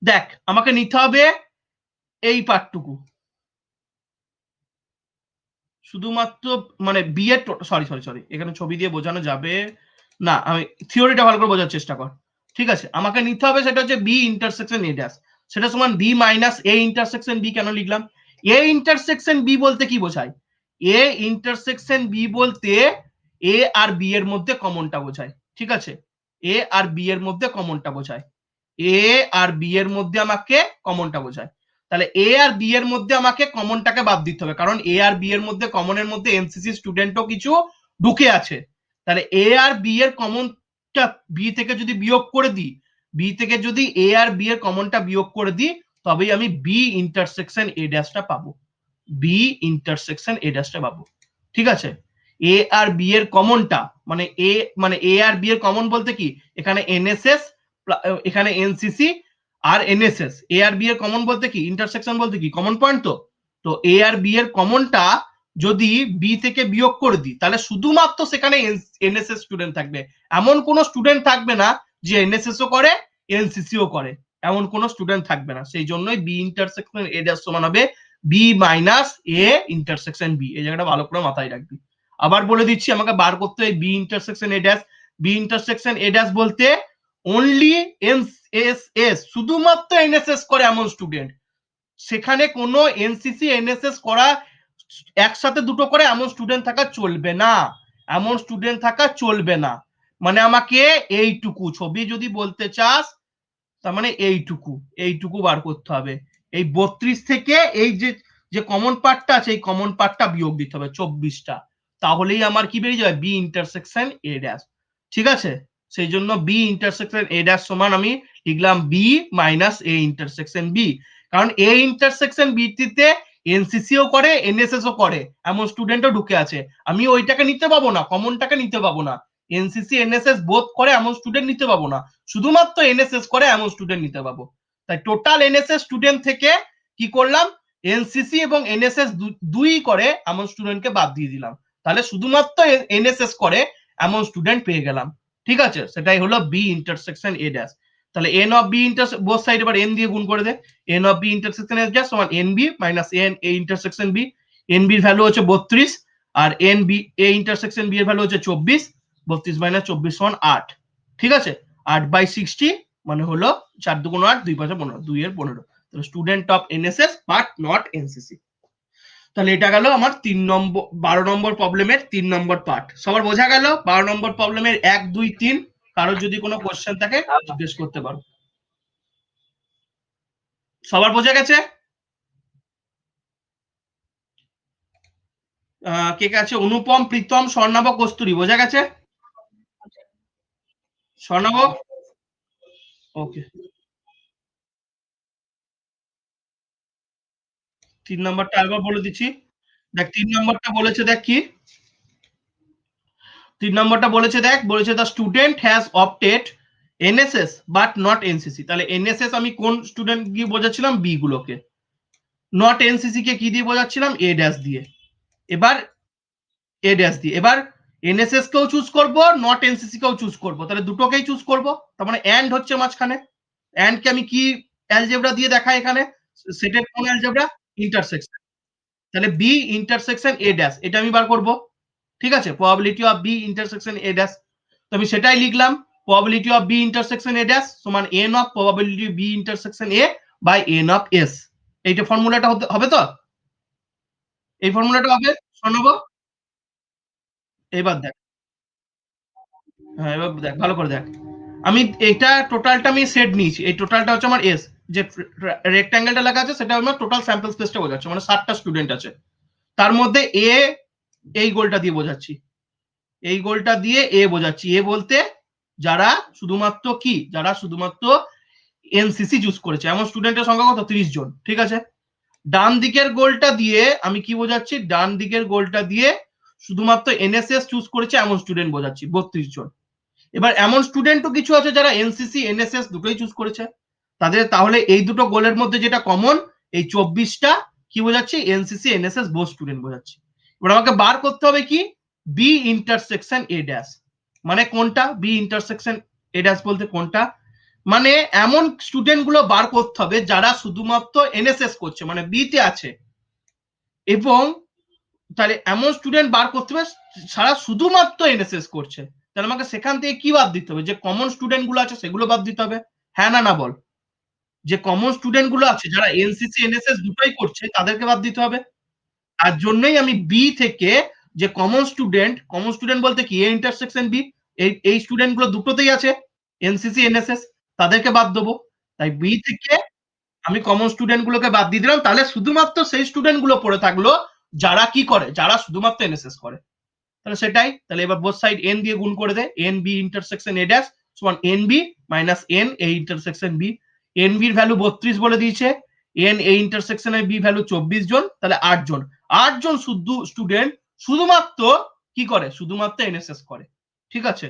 Speaker 1: দেখ আমাকে নিতে হবে এই পার্টটুকু, শুধুমাত্র মানে বি এর, সরি সরি সরি, এখানে ছবি দিয়ে বোঝানো যাবে না, আমি থিওরিটা ভালো করে বোঝার চেষ্টা কর, ঠিক আছে। আমাকে নিতে হবে সেটা হচ্ছে বি ইন্টারসেকশন এ ড্যাশ, সেটা সমান B minus A intersection B. কেন লিখলাম এ ইন্টারসেকশন বি বলতে, কি বোঝায় এ ইন্টারসেকশন বি বলতে, এ আর বি এর মধ্যে কমনটা বোঝায়, ঠিক আছে, এ আর বি এর মধ্যে কমনটা বোঝায়, এ আর বি এর মধ্যে আমাকে কমনটা বোঝায়। তাহলে এ আর বি এর মধ্যে আমাকে কমনটাকে বাদ দিতে হবে, কারণ এ আর বি এর মধ্যে কমনের মধ্যে এনসিসি স্টুডেন্টও কিছু ঢুকে আছে। তাহলে এ আর বি এর কমনটা বি থেকে যদি বিয়োগ করে দিই, বি থেকে যদি এ আর বি এর কমনটা বিয়োগ করে দিই, তবেই আমি বি ইন্টারসেকশন এ ড্যাশটা পাবো, বি ইন্টারসেকশন এ ড্যাশটা পাবো, ঠিক আছে। এ আর বি এর কমনটা মানে এ আর বি এর কমন বলতে কি, এখানে এনএসএস, এখানে এনসিসি আর এনএসএস, এ আর বি এর কমন বলতে কি, ইন্টারসেকশন বলতে কি কমন পয়েন্ট, তো তো এ আর বি এর কমনটা যদি বি থেকে বিয়োগ করে দিই তাহলে শুধুমাত্র সেখানে এনএসএস স্টুডেন্ট থাকবে, এমন কোনো স্টুডেন্ট থাকবে না যে এনএসএস ও করে এনসিসি ও করে, এমন কোনো স্টুডেন্ট থাকবে না, সেই জন্যই বি ইন্টারসেকশন এ ড্যাশ সমান হবে B minus A intersection B, এই জায়গাটা ভালো করে মাথায় রাখবি। আবার বলে দিচ্ছি, আমাকে বার করতে হবে B intersection A dash, B intersection A dash বলতে অনলি এনএসএস, শুধুমাত্র এনএসএস করে এমন স্টুডেন্ট, সেখানে কোনো এনসিসি এনএসএস করা একসাথে দুটো করে এমন স্টুডেন্ট থাকা চলবে না, এমন স্টুডেন্ট থাকা চলবে না। মানে আমাকে এইটুকু ছবি যদি বলতে চাস, তার মানে এইটুকু বার করতে হবে। এই 32 থেকে এই যে যে কমন পার্টটা আছে, এই কমন পার্টটা বিয়োগ দিতে হবে 24টা। তাহলেই আমার কি বেরিয়ে যাবে, বি ইন্টারসেকশন এ ড্যাশ। ঠিক আছে, সেই জন্য বি ইন্টারসেকশন এ ড্যাশ সমান আমি লিখলাম B minus A intersection B. কারণ এ ইন্টারসেকশন বিটিতে এনসিসিও করে এনএসএস ও করে, এমন স্টুডেন্টও ঢুকে আছে। আমি ওইটাকে নিতে পাবো না, কমনটাকে নিতে পাবো না। এনসিসি এনএসএস বোধ করে এমন স্টুডেন্ট নিতে পাবো না, শুধুমাত্র এনএসএস করে এমন স্টুডেন্ট নিতে পাবো। তাই টোটাল এনএসএস স্টুডেন্ট থেকে কি করলাম, এনসিসি এবং এনএসএস দুই করে এমন স্টুডেন্টকে বাদ দিয়ে দিলাম। তাহলে শুধুমাত্র এনএসএস করে এমন স্টুডেন্ট পেয়ে গেলাম। ঠিক আছে, সেটাই হলো বি ইন্টারসেকশন এ ড্যাশ। তাহলে N of B inter both side এবার এন দিয়ে গুণ করে দে। N of B intersection A dash সমান N B minus N A intersection B. N বির ভ্যালু হচ্ছে 32 আর N B A intersection B এর ভ্যালু হচ্ছে 24। 32 মাইনাস 24 সমান 8। ঠিক আছে, 8/60 মানে হলো 4 2 8, 2 5 15, 2 এর 15। তাহলে student of NSS but not NCC. তাহলে এটা গেল আমার 3 নম্বর 12 নম্বর প্রবলেমের 3 নম্বর পার্ট। সবার বোঝা গেল 12 নম্বর প্রবলেমের 1 2 3? কারোর যদি কোনো কোশ্চেন থাকে জিজ্ঞেস করতে পারো। সবার বোঝা গেছে? কে কে আছে? অনুপম, প্রীতম, স্বর্ণাভ, কস্তুরী বোঝা গেছে? স্বর্ণাভ? ওকে, 3 নম্বরটা আরেকবার বলে দিচ্ছি। দেখ 3 নম্বরটা বলেছে, দেখ কি 3 নম্বরটা বলেছে, দেখ বলেছে the student has opted NSS but not NCC. তাহলে এনএসএস আমি কোন স্টুডেন্ট দিয়ে বোঝাচ্ছিলাম, বি গুলোকে। নট এনসিসি কে কি দিয়ে বোঝাচ্ছিলাম, এ ড্যাশ দিয়ে। এবার এ ড্যাশ দিয়ে, এবার এনএসএস কেও চুজ করব, নট এনসিসি কেও চুজ করব। তাহলে দুটোকেই চুজ করব, তার মানে এন্ড হচ্ছে মাঝখানে। এন্ড কে আমি কি অ্যালজেব্রা দিয়ে দেখাই এখানে, সেটের কোন অ্যালজেব্রা, ইন্টারসেকশন। তাহলে বি ইন্টারসেকশন এ ড্যাশ এটা আমি বার করব। ঠিক আছে, probability of B intersection A dash. তো আমি সেটাই লিখলাম, probability of B intersection A dash সমান N of probability B intersection A by N of S. এইটা ফর্মুলাটা হবে তো, এই ফর্মুলাটা হবে শোনাবো। এবার দেখ, হ্যাঁ এবার দেখ ভালো করে দেখ। আমি এটা টোটালটা আমি সেট নিয়েছি, এই টোটালটা হচ্ছে আমার এস। যে রেক্ট্যাঙ্গেলটা লেখা আছে সেটা আমার টোটাল স্যাম্পল স্পেসটা বোঝাচ্ছে, মানে 60টা স্টুডেন্ট আছে। তার মধ্যে এ, এই গোলটা দিয়ে বোঝাচ্ছি, এই গোলটা দিয়ে এ বোঝাচ্ছি। এ বলতে যারা শুধুমাত্র কি, যারা শুধুমাত্র এনসিসি চুজ করেছে এমন স্টুডেন্টের সংখ্যা কত, 30 জন। ঠিক আছে, ডান দিকের গোলটা দিয়ে আমি কি বোঝাচ্ছি, ডান দিকের গোলটা দিয়ে শুধুমাত্র এনএসএস চুজ করেছে এমন স্টুডেন্ট বোঝাচ্ছি, 32 জন। এবার এমন স্টুডেন্টও কিছু আছে যারা এনসিসি এনএসএস দুটোই চুজ করেছে, তাদের তাহলে এই দুটো গোলের মধ্যে যেটা কমন, এই 24টা কি বোঝাচ্ছি, এনসিসি এনএসএস বোথ স্টুডেন্ট বোঝাচ্ছি। এবার আমাকে বার করতে হবে কি, বি ইন্টারসেকশন এ ড্যাশ। মানে কোনটা বি ইন্টারসেকশন এ ড্যাশ বলতে কোনটা, মানে এমন স্টুডেন্ট গুলো বার করতে হবে যারা শুধুমাত্র এনএসএস করছে, মানে বি তে আছে। এবং তাহলে এমন স্টুডেন্ট বার করতে হবে সারা শুধুমাত্র এনএসএস করছে। তাহলে আমাকে সেখান থেকে কি বাদ দিতে হবে, যে কমন স্টুডেন্ট গুলো আছে সেগুলো বাদ দিতে হবে। হ্যাঁ না না বল, যে কমন স্টুডেন্ট গুলো আছে যারা এনসিসি এনএসএস দুটোই করছে তাদেরকে বাদ দিতে হবে। তার জন্যই আমি বি থেকে যে কমন স্টুডেন্ট বলতে কি, এ ইন্টারসেকশন বি, এই স্টুডেন্ট গুলো দুটোতেই আছে, এনসিসি এনএসএস, তাদেরকে বাদ দেবো। তাই বি থেকে আমি কমন স্টুডেন্ট গুলোকে বাদ দিয়ে দিলাম, তাহলে শুধুমাত্র সেই স্টুডেন্ট গুলো পড়ে থাকলো যারা কি করে, যারা শুধুমাত্র এনএসএস করে। তাহলে সেটাই, তাহলে এবার বোথ সাইড এন দিয়ে গুণ করে দে। N B intersection A dash সমান N B minus N A intersection B. N বির ভ্যালু 32 বলে দিয়েছে, এন এ ইন্টারসেকশনের বি ভ্যালু 24 জন, তাহলে 8 জন। 8 জন শুধু স্টুডেন্ট শুধুমাত্র কি করে, শুধুমাত্র এনএসএস করে। ঠিক আছে,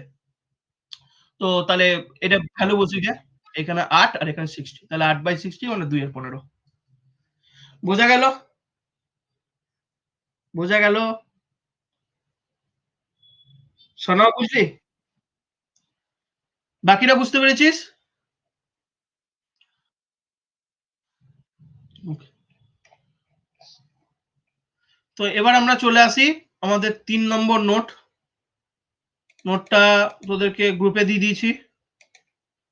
Speaker 1: তো তাহলে এটা ভ্যালু বসিয়ে দেয়, এখানে 8 আর এখানে 60, তাহলে 8/60 মানে 2 এর 15। বোঝা গেল? বোঝা গেল? শোনা বুঝলি? বাকিটা বুঝতে পেরেছিস? Okay. তো এবার আমরা চলে আসি আমাদের 3 নম্বর নোট। নোটটা তোদেরকে গ্রুপে দিয়ে দিয়েছি,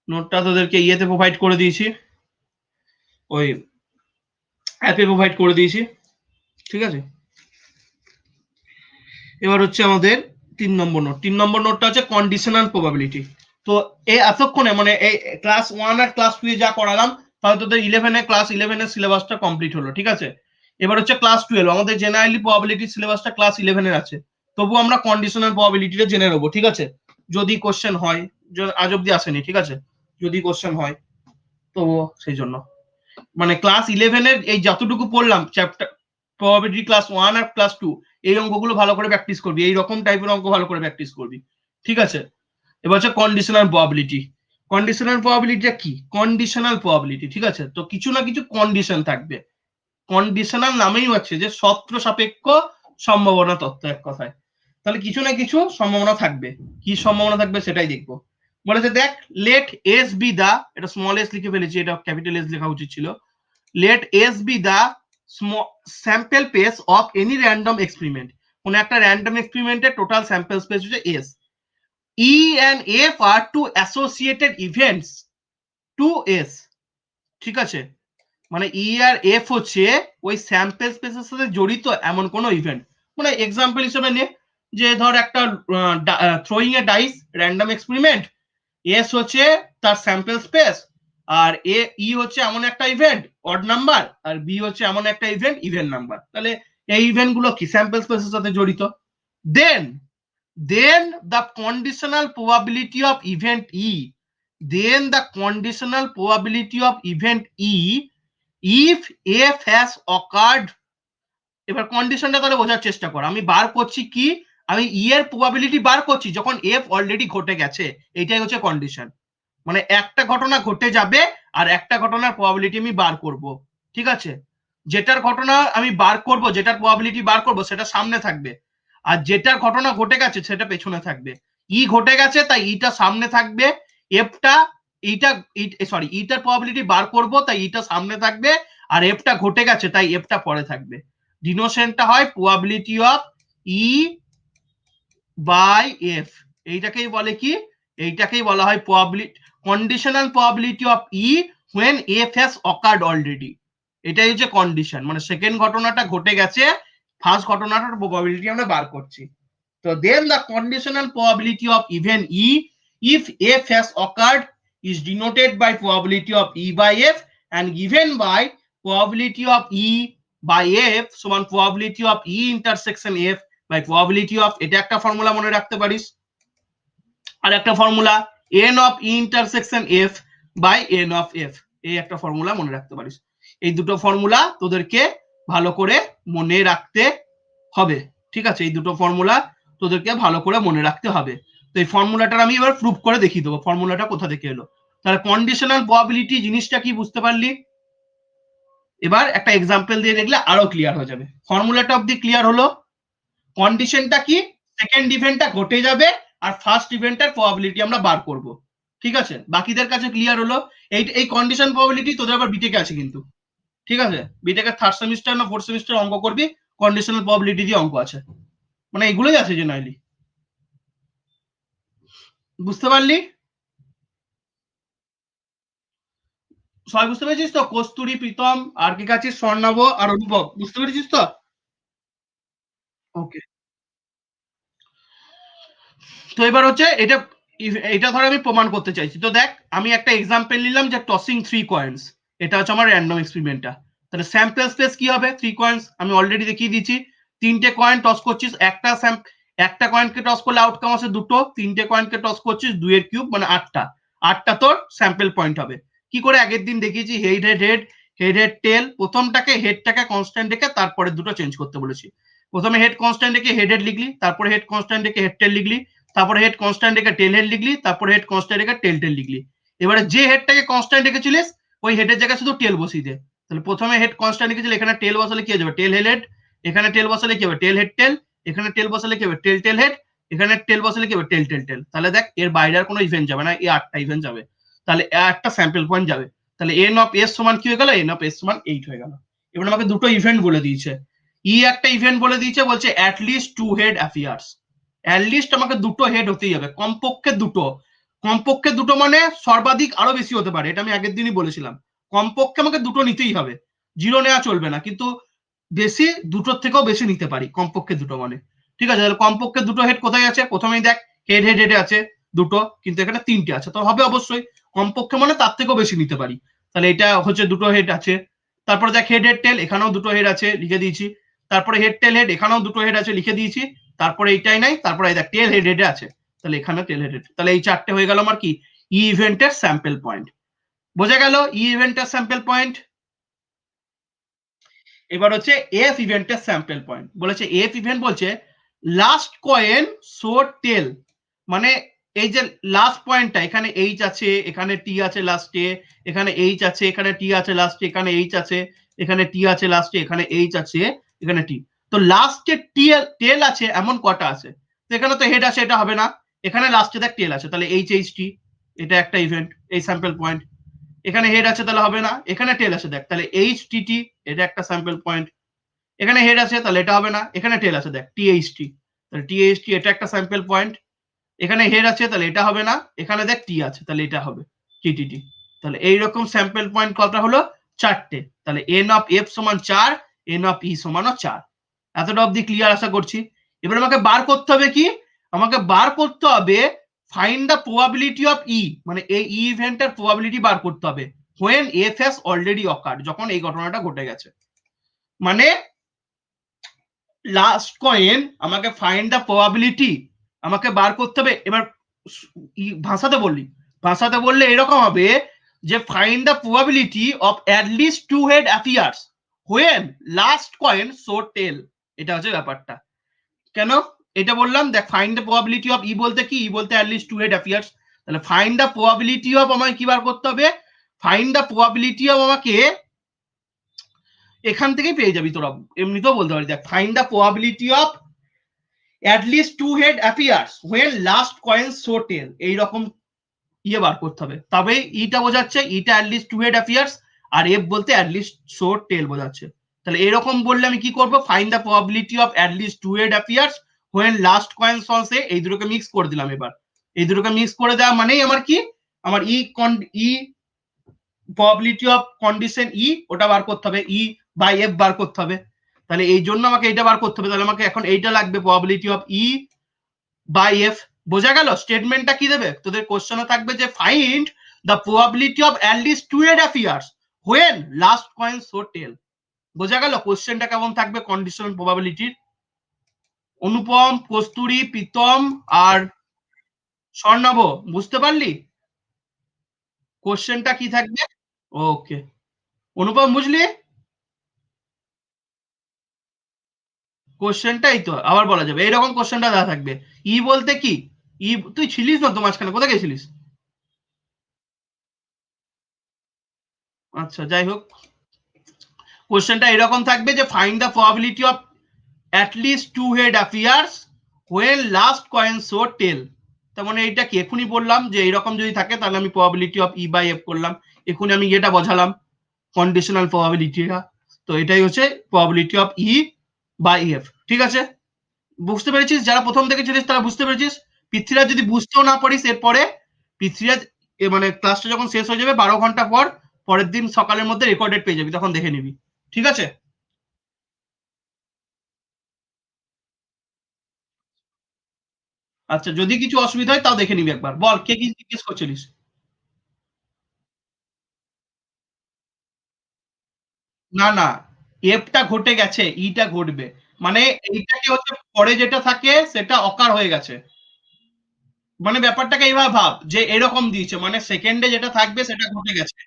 Speaker 1: নোটটা তোদেরকে ইয়েতে প্রোভাইড করে দিয়েছি, ওই অ্যাপে প্রোভাইড করে দিয়েছি। ঠিক আছে, এবার হচ্ছে আমাদের তিন নম্বর নোটটা হচ্ছে কন্ডিশনাল প্রবাবিলিটি। তো এই এতক্ষণে মানে এই ক্লাস 1 আর ক্লাস 2 এ যা করালাম তাহলে তোদের 11 এ ক্লাস 11 এর সিলেবাসটা কমপ্লিট হলো, ঠিক আছে। এবার হচ্ছে ক্লাস 12, আমাদের জেনারেলি প্রবাবিলিটি সিলেবাসটা ক্লাস 11 এর আছে, তবু আমরা কন্ডিশনাল প্রবাবিলিটিটা জেনে নেবো, ঠিক আছে, যদি কোশ্চেন হয়। আজ অব্দি আসেনি, ঠিক আছে, যদি কোশ্চেন হয় তো সেই জন্য মানে ক্লাস 11 এর এই যতটুকু পড়লাম চ্যাপ্টার প্রবাবিলিটি ক্লাস 1 আর ক্লাস 2, এই অঙ্কগুলো ভালো করে প্র্যাকটিস করবি, এই রকম টাইপের অঙ্ক ভালো করে প্র্যাকটিস করবি, ঠিক আছে। এবার হচ্ছে কন্ডিশনাল প্রবাবিলিটি। কন্ডিশনাল প্রবাবিলিটিটা কি? কন্ডিশনাল প্রবাবিলিটি, ঠিক আছে, তো কিছু না কিছু কন্ডিশন থাকবে। কন্ডিশনাল নামেই হচ্ছে যে শর্ত সাপেক্ষ সম্ভাবনা তত্ত্ব, এক কথায়। তাহলে কিছু না কিছু সম্ভাবনা থাকবে, কি সম্ভাবনা থাকবে সেটাই দেখবো। বলেছে দেখ, লেট এস বি দা, এটা স্মল এস লিখে ফেলেছি, এটা ক্যাপিটাল এস লেখা উচিত ছিল। Let S be the sample space of any random experiment. কোন একটা র্যান্ডম এক্সপেরিমেন্টের টোটাল স্যাম্পল স্পেস হচ্ছে S. E and F are two associated events to S, ঠিক আছে, মানে E আর F হচ্ছে ওই স্যাম্পল স্পেসের সাথে জড়িত এমন কোন ইভেন্ট। মানে এক্সাম্পল হিসেবে নে, যে ধর একটা থ্রোয়িং এ ডাইস র্যান্ডম এক্সপেরিমেন্ট, এস হচ্ছে তার স্যাম্পল স্পেস, আর ই হচ্ছে এমন একটা ইভেন্ট অড নাম্বার, আর বি হচ্ছে এমন একটা ইভেন্ট ইভেন নাম্বার। তাহলে এই ইভেন্ট গুলো কি স্যাম্পল স্পেসের সাথে জড়িত। Then the conditional probability of event E, then the conditional probability of event E if F has occurred। এবার কন্ডিশনটা তাহলে বোঝার চেষ্টা কর, আমি বার করছি কি, আমি ই এর প্রবাবিলিটি বার করছি যখন এফ অলরেডি ঘটে গেছে, এইটাই হচ্ছে কন্ডিশন। মানে একটা ঘটনা ঘটে যাবে আর একটা ঘটনার প্রবাবিলিটি আমি বার করব, ঠিক আছে, যেটার ঘটনা আমি বার করব, যেটার প্রবাবিলিটি বার করব সেটা সামনে থাকবে, আর যেটার ঘটনা ঘটে গেছে সেটা পেছনে থাকবে। ই ঘটে গেছে তাই ইটা সামনে থাকবে, এফটা ইটা সরি ইটার প্রবাবিলিটি বার করব তাই ইটা সামনে থাকবে, আর এফটা ঘটে গেছে তাই এফটা পরে থাকবে। ডিনোশনটা হয় probability of E by F, এইটাকেই বলে কি, এইটাকেই বলা হয় probability, conditional probability of E when f has occurred already। এটাই হচ্ছে কন্ডিশন, মানে সেকেন্ড ঘটনাটা ঘটে গেছে, ফার্স্ট ঘটনাটার প্রবাবিলিটি আমরা বার করছি। তো then the conditional probability of event E if f has occurred is denoted by probability of E by f and given by probability of E by f সমান probability of E intersection f by probability of, এটা একটা ফর্মুলা মনে রাখতে পারিস, আর একটা formula n of E intersection f by n of f, এই একটা ফর্মুলা মনে রাখতে পারিস। এই দুটো ফর্মুলা তোদেরকে ভালো করে মনে রাখতে হবে, ঠিক আছে, এই দুটো ফর্মুলা তোদেরকে ভালো করে মনে রাখতে হবে। তো এই ফর্মুলাটার আমি এবার প্রুফ করে দেখিয়ে দেবো ফর্মুলাটা কোথা থেকে এলো। তাহলে কন্ডিশনাল প্রবাবিলিটি জিনিসটা কি বুঝতে পারলি, এবার একটা এক্সাম্পল দিয়ে দেখলে আরো ক্লিয়ার হয়ে যাবে। ফর্মুলাটা অবধি ক্লিয়ার হলো? কন্ডিশনটা কি, সেকেন্ড ইভেন্টটা ঘটে যাবে আর ফার্স্ট ইভেন্টের প্রবাবিলিটি আমরা বার করব, ঠিক আছে, বাকিদের কাছে ক্লিয়ার হলো? এই কন্ডিশন প্রবাবিলিটি তোদের আবার বিটেকে আছে কিন্তু, ঠিক আছে, বিটেকে থার্ড সেমিস্টার না ফোর্থ সেমিস্টার অঙ্ক করবি, কন্ডিশনাল প্রবাবিলিটি দিয়ে অঙ্ক আছে, মানে এগুলোই আছে জেনারেলি, বুঝতে পারলি? সবাই বুঝতে পেরেছিস তো? কস্তুরী, প্রীতম, আর কে কাছে স্বর্ণাভ আর অনুভব, বুঝতে পেরেছিস তো? ওকে, তো এবার হচ্ছে এটা, এটা ধর আমি প্রমাণ করতে চাইছি, তো দেখ আমি একটা এক্সাম্পল নিলাম যে টসিং 3 কয়েন্স, এটা হচ্ছে আমার র্যান্ডম এক্সপেরিমেন্টটা। তাহলে স্যাম্পল স্পেস কি হবে, 3 কয়েন্স আমি অলরেডি দেখিয়ে দিয়েছি। তিনটে কয়েন টস করছিস, একটা কয়েনকে টস করলে আউটকাম আছে দুটো, তিনটে কয়েনকে টস করছিস 2 এর কিউব মানে 8টা, 8টা তোর স্যাম্পল পয়েন্ট হবে। কি করে আগের দিন দেখিয়েছি, head head head, head head tail, প্রথমটাকে হেডটাকে কনস্ট্যান্ট রেখে তারপরে দুটো চেঞ্জ করতে বলেছি। প্রথমে হেড কনস্ট্যান্ট রেখে হেড হেড লিখলি, তারপরে হেড কনস্ট্যান্ট রেখে হেড টেল লিখলি, তারপরে হেড কনস্ট্যান্ট রেখে টেল হেড লিখলি, তারপরে হেড কনস্ট্যান্ট রেখে টেল টেল লিখলি। এবারে যে হেডটাকে কনস্ট্যান্ট রেখেছিলিস ওই হেডের জায়গায় শুধু টেল বসিয়ে দে। তাহলে প্রথমে হেড কনস্ট্যান্ট রেখেছিলি, এখানে টেল বসালে কি হয়ে যাবে, টেল হেড হেড, এখানে টেল বসালে কি হবে, টেল হেড টেল, এখানে টেল বসালে কি হবে, টেল টেল হেড, এখানে টেল বসালে কি হবে, টেল টেল টেল। তাহলে দেখ এর বাইরে আর কোনো ইভেন্ট যাবে না, এই 8টা ইভেন্ট যাবে, তাহলে একটা স্যাম্পল পয়েন্ট যাবে। তাহলে এন অফ এস সমান কি হয়ে গেল, এন অফ এস সমান 8 হয়ে গেল। এবার আমাকে দুটো ইভেন্ট বলে দিয়েছে, ই একটা ইভেন্ট বলে দিয়েছে, বলছে at least 2 head appears, at least আমাকে দুটো হেড হতেই হবে, কমপক্ষে দুটো, কমপক্ষে দুটো মানে সর্বাধিক আরো বেশি হতে পারে, এটা আমি আগের দিনই বলেছিলাম, কমপক্ষে আমাকে দুটো নিতেই হবে, জিরো নেওয়া চলবে না, কিন্তু বেশি দুটোর থেকেও বেশি নিতে পারি, কমপক্ষে দুটো মানে। ঠিক আছে, তাহলে কমপক্ষে দুটো হেড কোথায় আছে? প্রথমেই দেখ হেড আছে দুটো, কিন্তু এখানে তিনটে আছে, তো হবে অবশ্যই কমপক্ষে মানে তার থেকেও বেশি নিতে পারি। তাহলে এটা হচ্ছে দুটো হেড আছে। তারপরে দেখ হেড টেল, এখানেও দুটো হেড আছে, লিখে দিয়েছি। তারপরে হেড টেল হেড, এখানেও দুটো হেড আছে, লিখে দিয়েছি। তারপরে এইটাই নাই, তারপরে এই দেখ টেল হেড আছে, তাহলে এখানে টেল হেড। তাহলে এই চারটে হয়ে গেল আমার কি ই ইভেন্টের স্যাম্পল পয়েন্ট। বোঝা গেল ই ইভেন্টের স্যাম্পল পয়েন্ট। এবার হচ্ছে এফ ইভেন্টের স্যাম্পল পয়েন্ট। বলেছে এফ ইভেন্ট বলছে লাস্ট কয়েন শো টেল, মানে এই যে লাস্ট পয়েন্টটা, এখানে এইচ আছে, এখানে টি আছে লাস্টে, এখানে এইচ আছে, এখানে টি আছে লাস্টে, এখানে এইচ আছে, এখানে টি আছে লাস্টে, এখানে এইচ আছে, এখানে টি। তো লাস্টে টেল আছে এমন কটা আছে? তো এখানে তো হেড আছে, এটা হবে না। এখানে লাস্টে দেখ টেল আছে, তাহলে এইচ এইচ টি, এটা একটা ইভেন্ট, এই স্যাম্পল পয়েন্ট। এখানে হেড আছে তাহলে হবে না, এখানে টেল আছে দেখ, তাহলে এইচ টি টি, এটা একটা স্যাম্পল পয়েন্ট। এখানে হেড আছে তাহলে এটা হবে না, এখানে টেল আছে দেখ টিএইচটি, তাহলে টিএইচটি এটা একটা স্যাম্পল পয়েন্ট। এখানে হেড আছে তাহলে এটা হবে না, এখানে দেখ টি আছে তাহলে এটা হবে টিটিটি। তাহলে এইরকম স্যাম্পল পয়েন্ট কতটা হলো? চারটে। তাহলে এন অফ এফ সমান 4, এন অফ ই সমান 4। এতটা অবধি ক্লিয়ার আশা করছি। এবার আমাকে বার করতে হবে কি? আমাকে বার করতে হবে ফাইন্ড দ্য প্রবাবিলিটি অফ ই, মানে এই ই ইভেন্টের প্রবাবিলিটি বার করতে হবে when F has already occurred, যখন এই ঘটনাটা ঘটে গেছে। মানে লাস্ট কয়েন আমাকে ফাইন্ড দ্য প্রবাবিলিটি আমাকে বার করতে হবে। এবার ভাষাতে বললি, ভাষাতে বললে এরকম হবে যে find the probability of at least two head appears when last coin show tail. এটা হচ্ছে ব্যাপারটা। কেন এটা বললাম? দেখ find the probability of E বলতে কি, ই বলতে at least two head appears. তাহলে ফাইন্ড দ্য প্রবাবিলিটি অফ আমাকে কি বার করতে হবে? ফাইন্ড দ্য প্রবাবিলিটি অফ আমাকে এখান থেকেই পেয়ে যাবি তোরা, এমনিতেও বলতে পারি। দেখ find the probability of at least two head appears when last coin show tail, এইরকম ইয়ে বার করতে হবে, তবে ইটা বোঝাচ্ছে ইটা at least two head appears, আর এফ বলতে at least show tail বোঝাচ্ছে। তাহলে এরকম বললে আমি কি করব? Find the probability of at least two head appears when last coin shows a, এই দুটোকে মিক্স করে দিলাম। এবার এই দুটোকে মিক্স করে দেওয়া মানেই আমার কি, আমার ই প্রবাবিলিটি অফ কন্ডিশন ই, ওটা বার করতে হবে, ই বাই এফ বার করতে হবে। তাহলে এই জন্য আমাকে এইটা বার করতে হবে, তাহলে আমাকে এখন এইটা লাগবে probability of E by F. বোঝা গেল? স্টেটমেন্টটা কি দেবে তোদের? কোশ্চেনে থাকবে যে find the probability of at least two head appears when last coin show tail. বোঝা গেল কোশ্চেনটা কেমন থাকবে কন্ডিশনাল প্রবাবিলিটির? অনুপম, কস্তুরী, প্রীতম আর স্বর্ণাভ, বুঝতে পারলি কোশ্চেনটা কি থাকবে? ওকে, অনুপম বুঝলি কোশ্চেনটাই? তো আবার বলা যাবে এইরকম কোশ্চেনটা দেওয়া থাকবে। ই বলতে কি, ই তুই ছিলিস না তো মাঝখানে, কোথায় গেছিলিস? আচ্ছা যাই হোক, কোশ্চেনটা এরকম থাকবে যে find the probability of at least two head appears when last coin show tail। তার মানে এইটা কি এখনই বললাম যে এইরকম যদি থাকে তাহলে আমি probability of E by F করলাম, এখনই আমি এটা বোঝালাম কন্ডিশনাল প্রবাবিলিটিটা। তো এটাই হচ্ছে probability of E by F. ঠিক আছে, বুঝতে পেরেছিস? যারা প্রথম থেকে ছিলিস তারা বুঝতে পেরেছিস। পৃথ্বীরাজ যদি বুঝতেও না পারিস এরপরে, পৃথ্বীরাজ মানে ক্লাসটা যখন শেষ হয়ে যাবে 12 ঘন্টা পর, পরের দিন সকালের মধ্যে রেকর্ডেড পেয়ে যাবি, তখন দেখে নিবি। ঠিক আছে? আচ্ছা, যদি কিছু অসুবিধা হয় তাও দেখে নিবি একবার। বল কে কি জিজ্ঞেস করছিলিস? না না, এফটা ঘটে গেছে, ইটা ঘটবে। মানে এইটাকে হচ্ছে পরে যেটা থাকে সেটা অকার হয়ে গেছে। মানে ব্যাপারটাকে এইভাবে ভাব যে এরকম দিয়েছে, মানে সেকেন্ডে যেটা থাকবে সেটা ঘটে গেছে।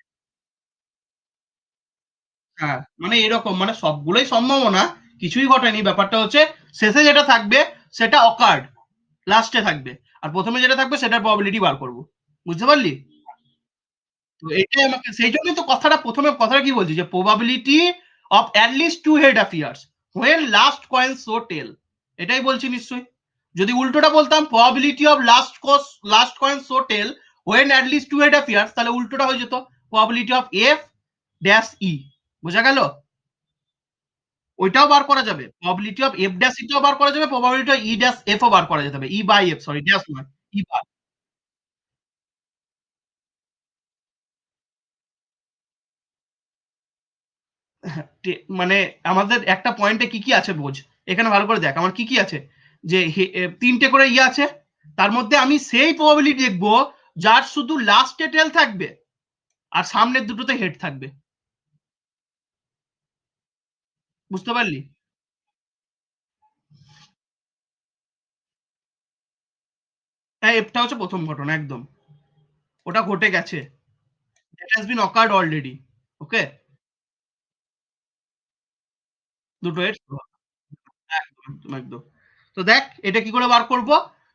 Speaker 1: হ্যাঁ, মানে এরকম, মানে সবগুলোই সম্ভাবনা, কিছুই ঘটেনি। ব্যাপারটা হচ্ছে শেষে যেটা থাকবে সেটা অকার্ড, লাস্টে থাকবে। আর প্রথমে যেটা থাকবে সেটার প্রবাবিলিটি বার করব। বুঝতে পারলি? তো এটাই আমাকে, সেই জন্যই তো কথাটা প্রথমে কথাটা কি বলছি যে probability of at least two head appears when last coin show tail, এটাই বলছি নিশ্চয়ই। যদি উল্টোটা বলতাম probability of last coin show tail when at least two head appears, তাহলে উল্টোটা হয়ে যেত probability of F dash E. বোঝা গেল? ওইটাও বার করা যাবে, প্রবাবিলিটি অফ এফ ড্যাশ ইটাও বার করা যাবে, probability of E dash F ও বার করা যেতে হবে, E by F, sorry dash নয়, ই বাই। মানে আমাদের একটা পয়েন্টে কি কি আছে বোঝ, এখানে ভালো করে দেখ আমার কি কি আছে। যে তিনটে করে ইয়ে আছে, তার মধ্যে আমি সেই প্রবাবিলিটি দেখবো যার শুধু লাস্টে টেল থাকবে আর সামনের দুটোতে হেড থাকবে। বুঝতে পারলি? হ্যাঁ, এফটা হচ্ছে প্রথম ঘটনা একদম। ওটা ঘটে গেছে। It has been occurred already. ওকে? দুটো হেড একদম, একদম, একদম। তো দেখ এটা কি করে বার করব?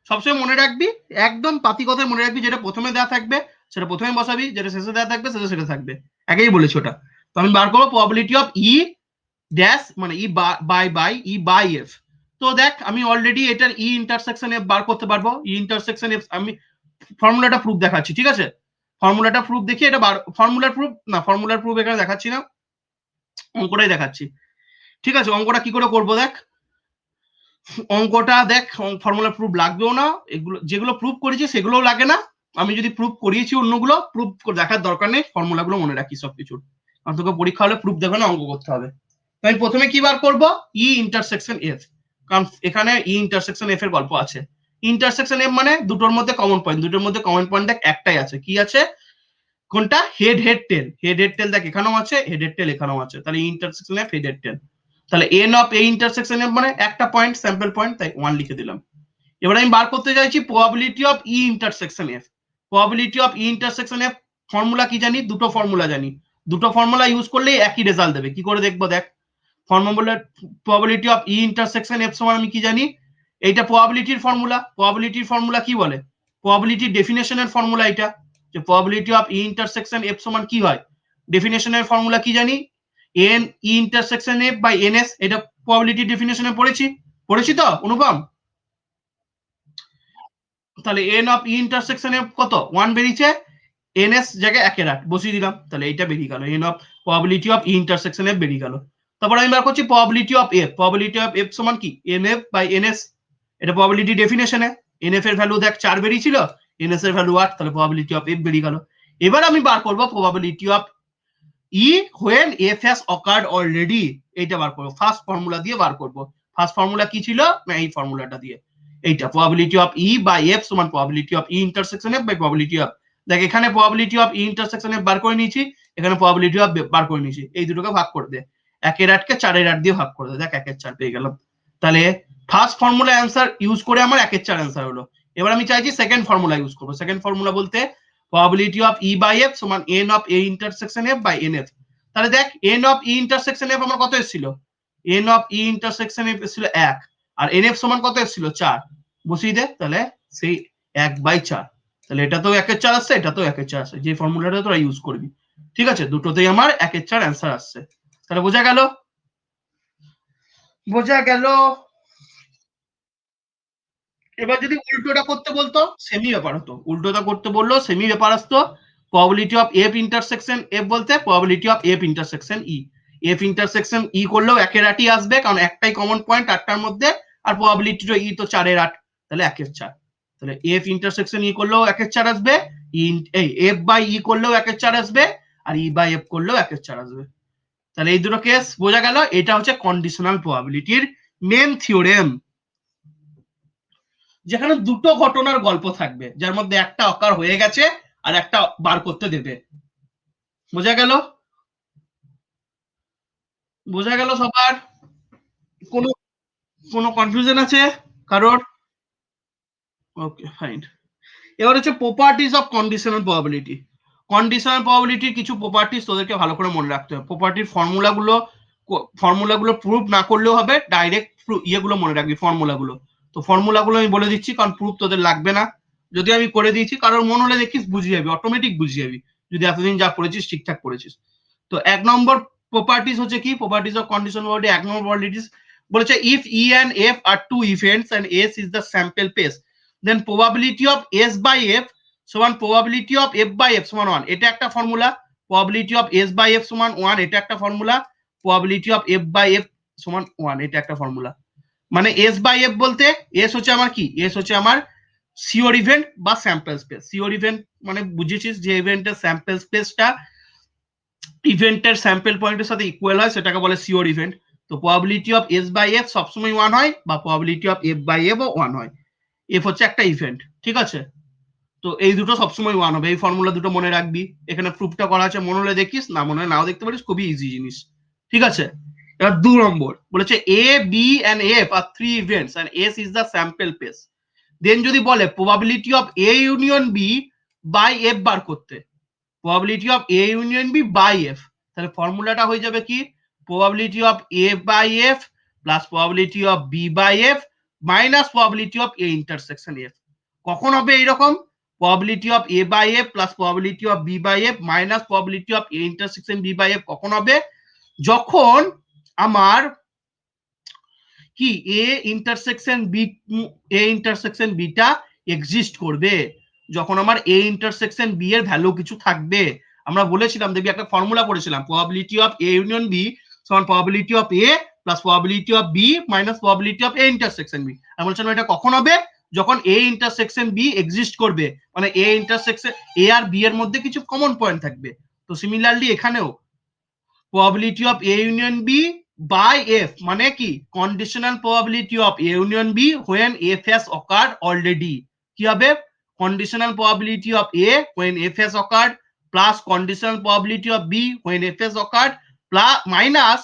Speaker 1: সবসময় মনে রাখবি, একদম পাতি কথায় মনে রাখবি, যেটা প্রথমে দেওয়া থাকবে সেটা প্রথমে বসাবি, যেটা শেষে দেওয়া থাকবে সেটা শেষে থাকবে। আগেই বলেছি ওটা। তো আমি বার করব প্রবাবিলিটি অফ ই ড্যাশ মানে E by E by F. তো দেখ আমি অলরেডি এটার ই ইন্টারসেকশন এফ বার করতে পারবো। ই ইন্টারসেকশন এফ আমি ফর্মুলাটা প্রুফ দেখাচ্ছি, ঠিক আছে? ফর্মুলাটা প্রুফ দেখিয়ে এটা ফর্মুলার প্রুফ এখানে দেখাচ্ছি না, অঙ্কটাই দেখাচ্ছি। ঠিক আছে, অঙ্কটা কি করে করবো দেখ। অঙ্কটা দেখ, ফর্মুলা প্রুফ লাগবেও না, এগুলো যেগুলো প্রুফ করেছি সেগুলোও লাগে না। আমি যদি প্রুফ করিয়েছি অন্যগুলো, প্রুফ দেখার দরকার নেই, ফর্মুলাগুলো মনে রাখি সবকিছু। কারণ তোকে পরীক্ষা হলে প্রুফ দেবে না, অঙ্ক করতে হবে। তো আমি প্রথমে কি বার করবো? ই ইন্টারসেকশন এফ। কারণ এখানে ই ইন্টারসেকশন এফ এর গল্প আছে। ইন্টারসেকশন এফ মানে দুটোর মধ্যে কমন পয়েন্ট, দুটোর মধ্যে কমন পয়েন্ট দেখ একটাই আছে। কি আছে? কোনটা? Head head tail. Head head tail দেখ এখানেও আছে, হেড হেড টেল এখানেও আছে, তাহলে intersection F head head tail. তাহলে N of A intersection F মানে একটা পয়েন্ট, স্যাম্পল পয়েন্ট, তাই 1 লিখে দিলাম। এবার আমি বার করতে চাইছি probability of E intersection F. Probability of E intersection F formula কি জানি? দুটো ফর্মুলা জানি। দুটো ফর্মুলা ইউজ করলেই একই রেজাল্ট দেবে। কি করে দেখবো দেখ। Formula probability of E intersection F সমান আমি কি জানি? এইটা প্রবাবিলিটির ফর্মুলা। প্রবাবিলিটির ফর্মুলা কি বলে? প্রবাবিলিটির ডেফিনেশনের ফর্মুলা এটা। যে probability of E intersection F সমান কি হয়? ডেফিনেশনের ফর্মুলা কি জানি? N E intersection F by N S. এটা প্রবাবিলিটি ডেফিনেশনে পড়েছি তো অনুপম? তাহলে N of E intersection F কত? 1 বেরিয়েছে। এন এস জায়গায় একের আট বসিয়ে দিলাম, তাহলে এটা বেরিয়ে গেল। N of probability of E intersection F বেরিয়ে গেল। তারপর আমি বার করছি probability of F. Probability of F সমান কি? N F by N S. এটা প্রবাবিলিটি ডেফিনেশনে। এন এফ এর ভ্যালু দেখ 4 বেরিয়েছিল, এন এস এর ভ্যালু 8, তাহলে প্রবাবিলিটি অফ এফ বেরিয়ে গেল। এবার আমি বার করব probability of E when F has occurred already. এইটা বার করবো, ফার্স্ট ফর্মুলা দিয়ে বার করব। ফার্স্ট ফর্মুলা কি ছিল? না এই ফর্মুলাটা দিয়ে। এইটা probability of E by F সমান probability of E intersection F by probability of, দেখ এখানে probability of E intersection F বার করে নিয়েছি, এখানে প্রবাবিলিটি অফ বার করে নিয়েছি। এই দুটোকে ভাগ করে দে, 1/8 4/8 দিয়ে ভাগ করে দে, দেখ 1/4 পেয়ে গেলাম। তাহলে ফার্স্ট ফর্মুলা অ্যান্সার ইউজ করে আমার 1/4 অ্যান্সার হলো। এবার আমি চাইছি সেকেন্ড ফর্মুলা ইউজ করবো। সেকেন্ড ফর্মুলা বলতে probability of E by F সমান N of A intersection F by N F. তাহলে দেখ N of E intersection F আমার কত এসেছিল? N of E intersection F এসেছিল 1, আর এন এফ সমান কত এসেছিল? 4। বসিয়ে দে, তাহলে সেই 1/4। তাহলে এটা তো 1/4 আসছে, এটা তো 1/4 আসছে, যে ফর্মুলাটা তোরা ইউজ করবি। ঠিক আছে, দুটোতেই আমার 1/4 অ্যান্সার আসছে। তাহলে বোঝা গেল? বোঝা গেল? এবার যদি উল্টোটা করতে বলতো সেমি ব্যাপার হতো। উল্টোটা করতে বললো সেমি ব্যাপার আসতো। Probability of F intersection F বলতে probability of F intersection E. F intersection E করলেও 1/8 আসবে, কারণ একটাই কমন পয়েন্ট 8টার মধ্যে, আর প্রবাবিলিটি ই তো 4/8, তাহলে 1/4। তাহলে এফ ইন্টারসেকশন ই করলেও 1/4 আসবে, এই এফ বাই ই করলেও 1/4 আসবে, আর ই বাই এফ করলেও 1/4 আসবে। তাহলে এই দুটো কেস বোঝা গেল। এটা হচ্ছে কন্ডিশনাল প্রবাবিলিটির মেন থিওরেম, যেখানে দুটো ঘটনার গল্প থাকবে, যার মধ্যে একটা অকার হয়ে গেছে আর একটা বার করতে দেবে। বোঝা গেল? বোঝা গেল সবার? কোনো কোনো কনফিউশন আছে কারোর? Okay fine. এবার হচ্ছে properties of conditional probability. Conditional প্রবাবিলিটির কিছু প্রপার্টিজ তোদেরকে ভালো করে মনে রাখতে হবে। প্রপার্টির ফর্মুলাগুলো প্রুফ না করলেও হবে, ডাইরেক্ট ইয়েগুলো মনে রাখবি, ফর্মুলাগুলো। তো ফর্মুলাগুলো আমি বলে দিচ্ছি, কারণ প্রুফ তোদের লাগবে না। যদি আমি করে দিয়েছি, কারোর মন হলে দেখিস বুঝে যাবি, অটোমেটিক বুঝে যাবি, যদি এতদিন যা পড়েছিস ঠিকঠাক পড়েছিস। তো 1 নম্বর প্রপার্টিজ হচ্ছে কি? প্রপার্টিজ অফ কন্ডিশনাল প্রবাবিলিটি 1 নম্বর প্রপার্টিজ বলেছে, if E and F are two events and S is the sample space, then probability of S by F সমান probability of F by F সমান 1। এটা একটা formula. Probability of S by F সমান 1, এটা একটা formula. Probability of F by F সমান 1, এটা একটা ফর্মুলা। মানে এস বাই এফ বলতে এস হচ্ছে আমার কি? এস হচ্ছে আমার সিওর ইভেন্ট বা স্যাম্পল স্পেস। সিওর ইভেন্ট মানে বুঝেছিস, যে ইভেন্টের স্যাম্পল স্পেসটা ইভেন্টের স্যাম্পল পয়েন্টের সাথে ইকুয়াল হয় সেটাকে বলে সিওর ইভেন্ট। তো probability of S by F সবসময় 1 হয়, বা probability of F by F ও 1 হয়। এফ হচ্ছে একটা ইভেন্ট, ঠিক আছে? তো এই দুটো সবসময় 1 হবে। এই ফর্মুলা দুটো মনে রাখবি। এখানে প্রুফটা করা আছে, মনে হলে দেখিস, না মনে হলে নাও দেখতে পারিস, খুবই ইজি জিনিস, ঠিক আছে? এবার 2 নম্বর বলেছে A B and F are 3 events and S is the sample space. Then যদি বলে probability of A union B by F বার করতে, probability of A union B by F, তাহলে ফর্মুলাটা হয়ে যাবে কি, probability of A by F plus probability of B by F minus probability of A intersection F. কখন হবে এইরকম? Probability of A by F plus probability of B by F minus probability of A intersection B by F কখন হবে? যখন আমার কি A intersection B, A intersection বিটা এক্সিস্ট করবে, যখন আমার এ ইন্টারসেকশন বি এর ভ্যালু কিছু থাকবে। আমরা বলেছিলাম, দেখবি একটা ফর্মুলা পড়েছিলাম, probability of A union B সমান probability of A plus probability of B minus probability of A intersection B. আমি বলছিলাম এটা কখন হবে? যখন এ ইন্টারসেকশন বি এক্সিস্ট করবে, মানে A intersection A R B এর মধ্যে কিছু কমন পয়েন্ট থাকবে। তো সিমিলারলি এখানেও probability of A union B by F মানে কি, conditional probability of A union B when F has occurred already, কি হবে? conditional probability of A when F has occurred plus conditional probability of B when F has occurred plus minus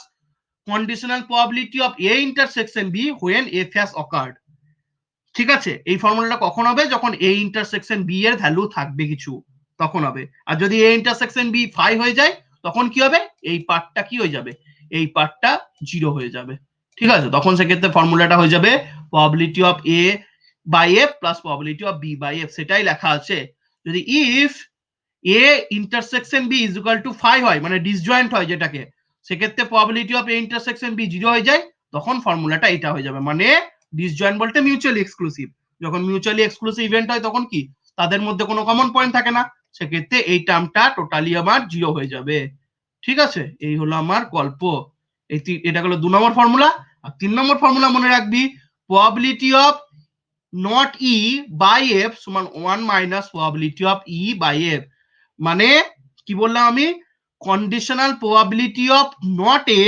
Speaker 1: conditional probability of A intersection B when F has occurred, ঠিক আছে? এই ফর্মুলাটা কখন হবে? যখন A ইন্টারসেকশন B এর ভ্যালু থাকবে কিছু, তখন হবে। আর যদি A ইন্টারসেকশন B 5 হয়ে যায়, তখন কি হবে? এই পার্টটা কি হয়ে যাবে? এই পার্টটা 0 হয়ে যাবে, ঠিক আছে? তখন সেক্ষেত্রে ফর্মুলাটা হয়ে যাবে probability of A by F plus probability of B by F, সেটাই লেখা আছে। যদি if A intersection B is equal to 5 হয়, মানে ডিসজয়েন্ট হয় যেটাকে, সেক্ষেত্রে probability of A intersection B 0 হয়ে যায়, তখন ফর্মুলাটা এটা হয়ে যাবে। মানে ডিসজয়েন্ট বলতে মিউচুয়ালি এক্সক্লুসিভ। যখন মিউচুয়ালি এক্সক্লুসিভ ইভেন্ট হয় তখন কি, তাদের মধ্যে কোনো কমন পয়েন্ট থাকে না, সেক্ষেত্রে এই টার্মটা টোটালি আমার 0 হয়ে যাবে, ঠিক আছে? এই হলো আমার গল্প। এটা হলো 2 নম্বর ফর্মুলা। আর 3 নম্বর ফর্মুলা মনে রাখবি, probability of not E by F সমান 1 minus probability of E by F. মানে কি বললাম আমি, conditional probability of not A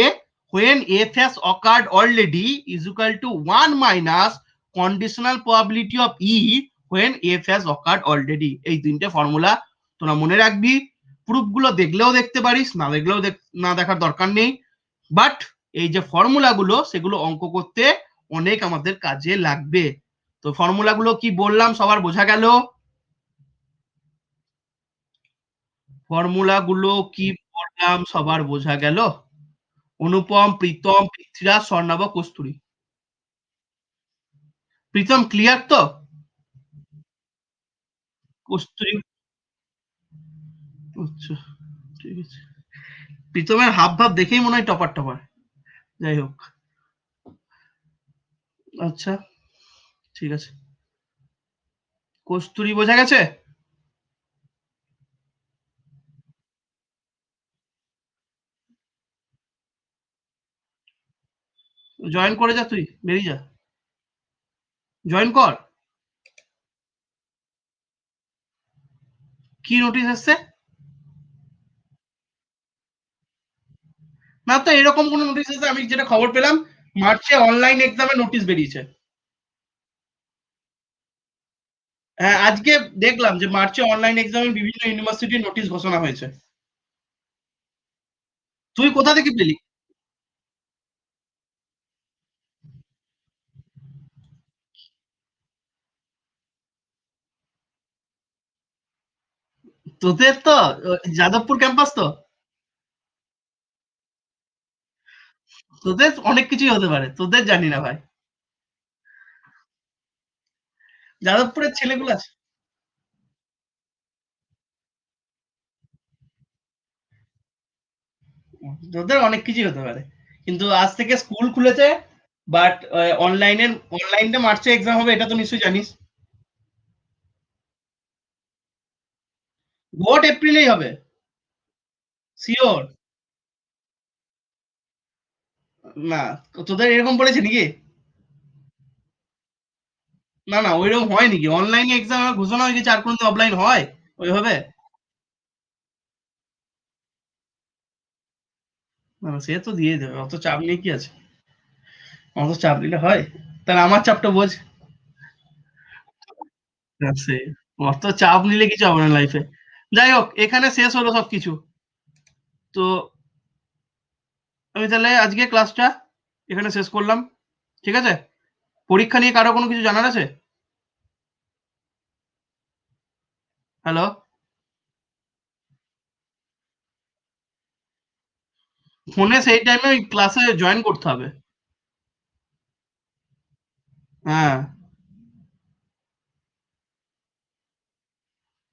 Speaker 1: when f has occurred already is equal to 1 minus conditional probability of e when f has occurred already। এই তিনটে ফর্মুলা তোরা মনে রাখবি। প্রুফ গুলো দেখলেও দেখতে পারিস, না দেখলেও না দেখার দরকার নেই, বাট এই যে ফর্মুলা গুলো, সেগুলো অঙ্ক করতে অনেক আমাদের কাজে লাগবে। তো ফর্মুলা গুলো কি বললাম সবার বোঝা গেল? ফর্মুলা গুলো কি বললাম সবার বোঝা গেল? অনুপম, প্রীতম, পৃথ্বীরাজ, স্বর্ণাভ, কস্তুরী। প্রীতম ক্লিয়ার তো? কস্তুরী আচ্ছা, ঠিক আছে। প্রীতমের হাব ভাব দেখেই মনে হয় টপার টপার। যাই হোক, আচ্ছা ঠিক আছে। কস্তুরী বোঝা গেছে? জয়েন করে যা, তুই বেরিয়ে যা, জয়েন কর। কি নোটিশ এসছে? না তো এরকম কোনো নোটিশ এসছে, আমি যেটা খবর পেলাম মার্চে অনলাইন এক্সামের নোটিশ বেরিয়েছে। হ্যাঁ আজকে দেখলাম যে মার্চে অনলাইন এক্সামে বিভিন্ন ইউনিভার্সিটির নোটিশ ঘোষণা হয়েছে। তুই কোথা থেকে পেলি? তোদের তো যাদবপুর ক্যাম্পাস তো, তোদের অনেক কিছুই হতে পারে, তোদের জানি না ভাই। যাদবপুরের ছেলেগুলো আছে, তোদের অনেক কিছুই হতে পারে। কিন্তু আজ থেকে স্কুল খুলেছে, বাট অনলাইনে মার্চে এক্সাম হবে, এটা তো নিশ্চয়ই জানিস। ভোট এপ্রিলেই হবে, শিওর? না, তোদের এরকম বলেছে নাকি? না না, ওইরকম হয় নাকি? অনলাইনে এক্সাম ঘোষণা হয়ে গেছে, আর কোনদিন অফলাইন হয় ওইভাবে? না না, সে তো দিয়ে দেবে, অত চাপ নিয়ে কি আছে। অত চাপ নিলে হয়? তাহলে আমার চাপটা বোঝ। সেই অত চাপ নিলে কিছু হবে না লাইফে। যাই হোক, এখানে শেষ হলো সবকিছু। তো আমি তাহলে আজকে ক্লাসটা এখানে শেষ করলাম। ঠিক আছে? পরীক্ষা নিয়ে কারো কোনো কিছু জানার আছে? হ্যালো? ফোনে সেই টাইমে ওই ক্লাসে জয়েন করতে হবে। হ্যাঁ।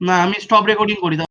Speaker 1: না, আমি স্টপ রেকর্ডিং করি।